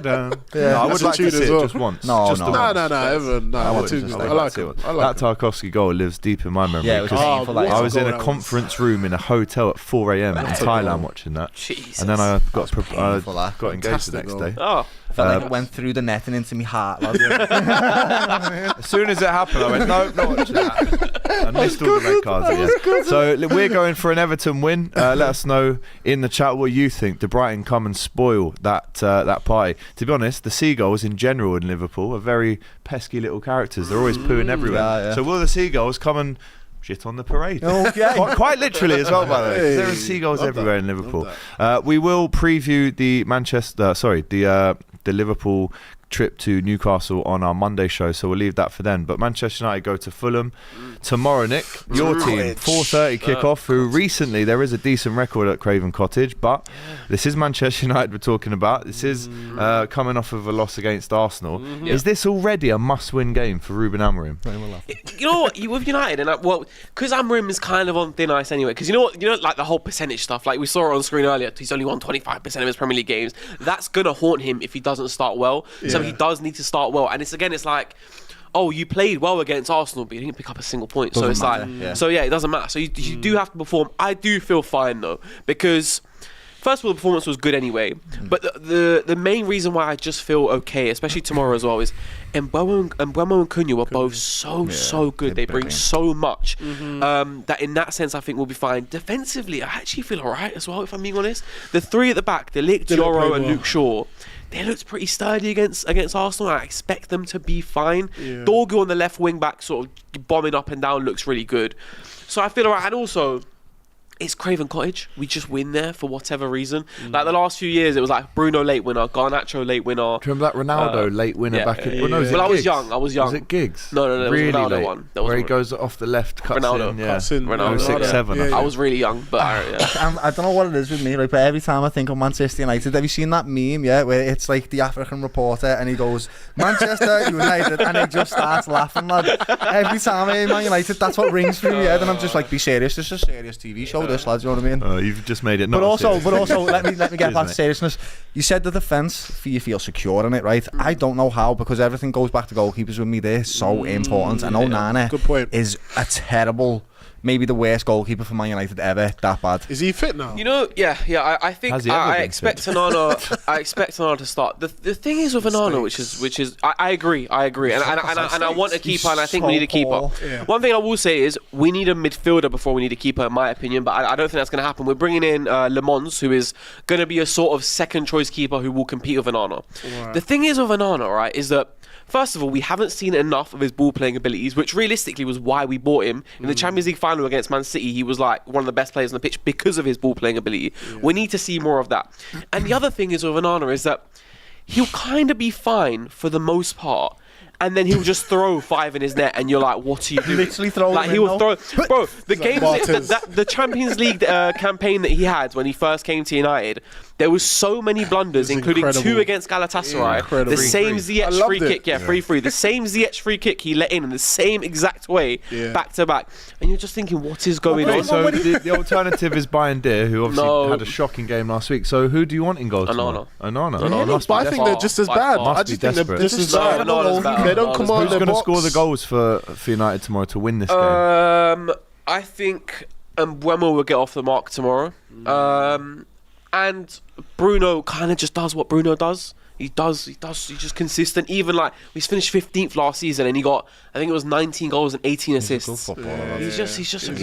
I That's would a like to tune see as it well. just once. No, just no. the No, once. Everton. No, I they're would too just good. like I like to see them. it. I like That them. Tarkovsky goal lives deep in my memory. Yeah, it was because painful. That I was in a goal, conference room in a hotel at 4 a.m. in Thailand watching that. Jesus. And then I got painful, that. got engaged the Fantastic next goal. day. Oh, Felt like it went through the net and into my heart, lad. As soon as it happened, I went, no, not watching that. I missed all the red cards again. So we're going for an Everton win. Let us know in the chat what you think. Did Brighton come and spoil that party? To be honest, the Seagulls in general in Liverpool are very pesky little characters. They're always pooing everywhere. Yeah. So will the Seagulls come and shit on the parade? Okay. Quite literally as well, by the way. 'Cause there are seagulls Love everywhere that. in Liverpool. We will preview the the Liverpool trip to Newcastle on our Monday show, so we'll leave that for then. But Manchester United go to Fulham tomorrow, Nick. Your team, 4:30 kickoff, who recently, there is a decent record at Craven Cottage, but this is Manchester United we're talking about. This is coming off of a loss against Arsenal. Is this already a must-win game for Ruben Amorim? you know what? With United, and because Amorim is kind of on thin ice anyway. Because you know, like the whole percentage stuff. Like we saw it on screen earlier, he's only won 25% of his Premier League games. That's gonna haunt him if he doesn't start well. So he does need to start well. And it's like, oh, you played well against Arsenal, but you didn't pick up a single point. So it's like, it doesn't matter. So you do have to perform. I do feel fine though, because first of all, the performance was good anyway. But the main reason why I just feel okay, especially tomorrow as well, is Mbeumo and Cunha were both so good. They bring so much that in that sense I think we'll be fine. Defensively, I actually feel alright as well, if I'm being honest. The three at the back, the Lik, Dioro and Luke Shaw, they looked pretty sturdy against Arsenal. I expect them to be fine. Dorgu on the left wing back, sort of bombing up and down, looks really good. So I feel alright. And also, it's Craven Cottage. We just win there for whatever reason. Like the last few years, it was like Bruno late winner, Garnacho late winner. Do you remember that Ronaldo late winner back in... Well, I was young. Was it Giggs? No, it was really Ronaldo late, one. That where was he goes off the left, cuts Ronaldo. in. Yeah. Cuts in. Ronaldo. 06-07. Yeah. I was really young, but I don't know what it is with me, like, but every time I think of Manchester United, have you seen that meme, where it's like the African reporter and he goes, Manchester United, and he just starts laughing, lad. Every time I hear Man United, that's what rings through my head, and I'm just like, be serious, this is a serious TV show, this, lad, you know what I mean? You've just made it not But also, serious. let me get Cheers, back mate. to seriousness. You said the defence, you feel secure in it, right? I don't know how, because everything goes back to goalkeepers with me. They're so important. And Onana Good point. is a terrible, maybe the worst goalkeeper for Man United ever. That bad. Is he fit now? you know, I think Has he ever I been expect fit? Onana. I expect Onana to start. The thing is with Onana, which is I agree, and I want a keeper, and I think we need a keeper. Poor. Yeah. One thing I will say is we need a midfielder before we need a keeper, in my opinion. But I don't think that's going to happen. We're bringing in Le Mans, who is going to be a sort of second choice keeper who will compete with Onana. Right. The thing is with Onana, right, is that first of all, we haven't seen enough of his ball playing abilities, which realistically was why we bought him. In the Champions League final against Man City, he was like one of the best players on the pitch because of his ball playing ability. We need to see more of that. And the other thing is with Onana is that he'll kind of be fine for the most part. And then he'll just throw 5 in his net, and you're like, "What are you doing?" Literally throw like them he in, will though. throw, bro. The games, Bartez. the Champions League campaign that he had when he first came to United, there was so many blunders, It was including incredible. 2 against Galatasaray. Incredible. The same I Ziyech loved free it. kick, free, the same Ziyech free kick he let in the same exact way, Yeah. back to back, and you're just thinking, "What is going Okay, on?" so the alternative is Bayern Deer, who obviously No. had a shocking game last week. So who do you want in goal tomorrow? Onana. Onana. Must be But I think desperate. they're just as By bad. far. I just think they're Must be just as desperate. bad. No, Onana's better. They don't Onana's command Who's their going to box. score the goals for United tomorrow to win this game? I think Mbeumo will get off the mark tomorrow. And Bruno kind of just does what Bruno does. He's just consistent. Even like, he's finished 15th last season and he got, I think it was 19 goals and 18 assists. He's just a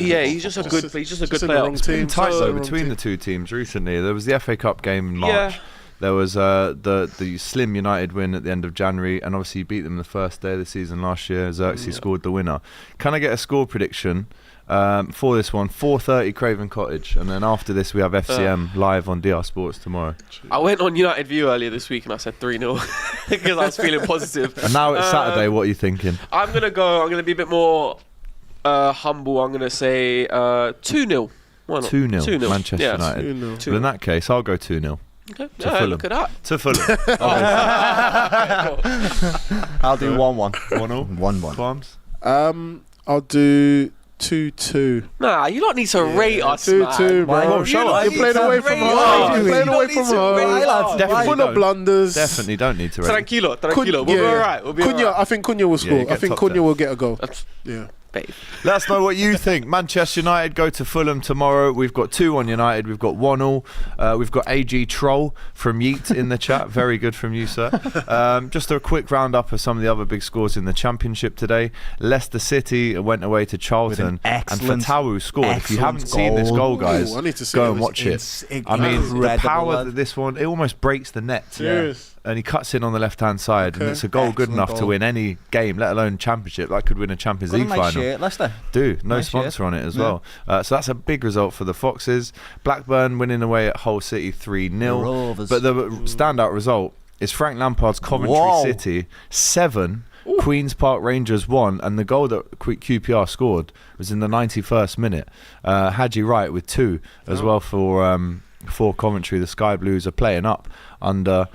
good player. wrong team. Tight So- though between the two teams recently. There was the FA Cup game in March. Yeah. There was the slim United win at the end of January, and obviously beat them the first day of the season last year. Xerxes scored the winner. Can I get a score prediction For this one, 4:30 Craven Cottage, and then after this we have FCM live on DR Sports tomorrow. I went on United View earlier this week and I said 3-0 because I was feeling positive. And now it's Saturday. What are you thinking? I'm gonna be a bit more humble. I'm gonna say 2-0. Why not? 2-0 Manchester Yes. United. 2-0. Well, in that case, I'll go 2-0 Okay. To Fulham. Look at that. to Fulham. I'll do 1-1. 1-0. 1-1. Qualms? I'll do 2-2. Nah, you don't need to rate us, 2-2, man. bro. Why? Show us. You're playing away from Rate home. us. You're playing You away don't from need to home. rate us. Definitely Full don't. of blunders. Definitely don't need to rate. Tranquilo. We'll be alright. We'll be Cunha, alright. I think Cunha will score. you I get think top Cunha 10. will get a goal. That's- Yeah. babe. Let us know what you think. Manchester United go to Fulham tomorrow. We've got 2 on United. We've got 1-1. We've got AG Troll from Yeet in the chat. Very good from you, sir. Just a quick roundup of some of the other big scores in the Championship today. Leicester City went away to Charlton, and Fatawu scored. If you haven't seen this goal, guys, Ooh, I need to see go it. and watch it. I mean, the power that this one, it almost breaks the net. Serious. And he cuts in on the left-hand side, and Okay. it's a goal good Excellent enough to goal. win any game, let alone Championship. That could win a Champions League Nice final. shirt, Leicester. Do no Nice sponsor shirt. on it as Yeah. well. So that's a big result for the Foxes. Blackburn winning away at Hull City 3-0. Rovers. But the standout result is Frank Lampard's Coventry Whoa. City 7, Queen's Park Rangers 1, and the goal that QPR scored was in the 91st minute. Hadji Wright with 2 as well for Coventry. The Sky Blues are playing up under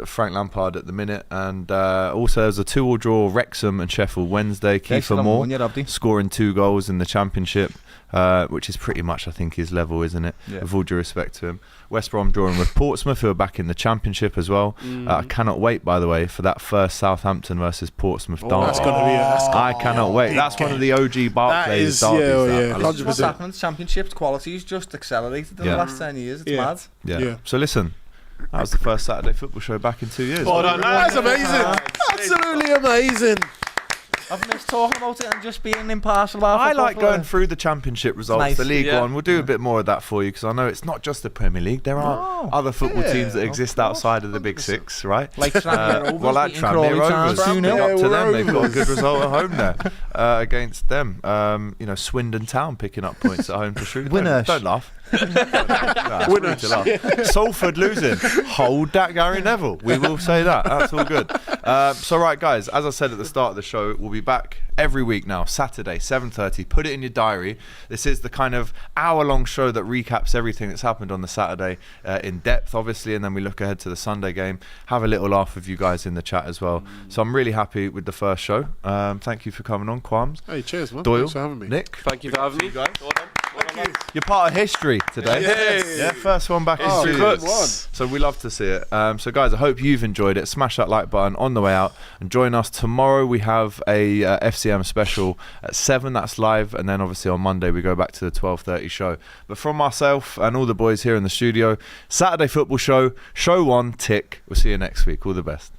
Frank Lampard at the minute, and also there's a 2-2 draw Wrexham and Sheffield Wednesday. Kiefer Moore scoring 2 goals in the Championship, which is pretty much I think his level, isn't it? Yeah. With all due respect to him. West Brom drawing with Portsmouth, who are back in the Championship as well. I cannot wait, by the way, for that first Southampton versus Portsmouth derby. That's gonna be. I cannot wait. That's one of the OG Barclays is- derbies. yeah, that. yeah. I love 100%. What's happened? Championships quality's just accelerated in Yeah. the last 10 years. It's Yeah. mad. Yeah. Yeah. So listen, that was the first Saturday football show back in 2 years. That's amazing. Absolutely amazing. I've missed talking about it and just being impartial about I football like for going it. through the Championship results, Nice. the League Yeah. One. We'll do a bit more of that for you because I know it's not just the Premier League. There are other football teams that of exist course, outside of the Big Six, right? Like Tranmere Rovers Well, like beating Tranmere Crawley Towns Rovers, 2-0. big up to them. They've got a Rovers. good result at home there against them. Swindon Town picking up points at home to Shrewsbury. Winners. Don't laugh. Salford losing. Hold that, Gary Neville. We will say that. That's all good. So right, guys, as I said at the start of the show, we'll be back every week now, Saturday, 7:30. Put it in your diary. This is the kind of hour-long show that recaps everything that's happened on the Saturday in depth, obviously, and then we look ahead to the Sunday game. Have a little laugh with you guys in the chat as well. So I'm really happy with the first show. Thank you for coming on, Quams. Hey, cheers, man. Doyle, Thanks for having me. Nick, Thank you for having me. guys. You're part of history today. Yes. Yeah, first one back in Oh, 2 good years. one. So we love to see it. So guys, I hope you've enjoyed it. Smash that like button on the way out and join us tomorrow. We have a FCM special at 7. That's live, and then obviously on Monday we go back to the 12:30 show. But from myself and all the boys here in the studio, Saturday football show 1 tick. We'll see you next week. All the best.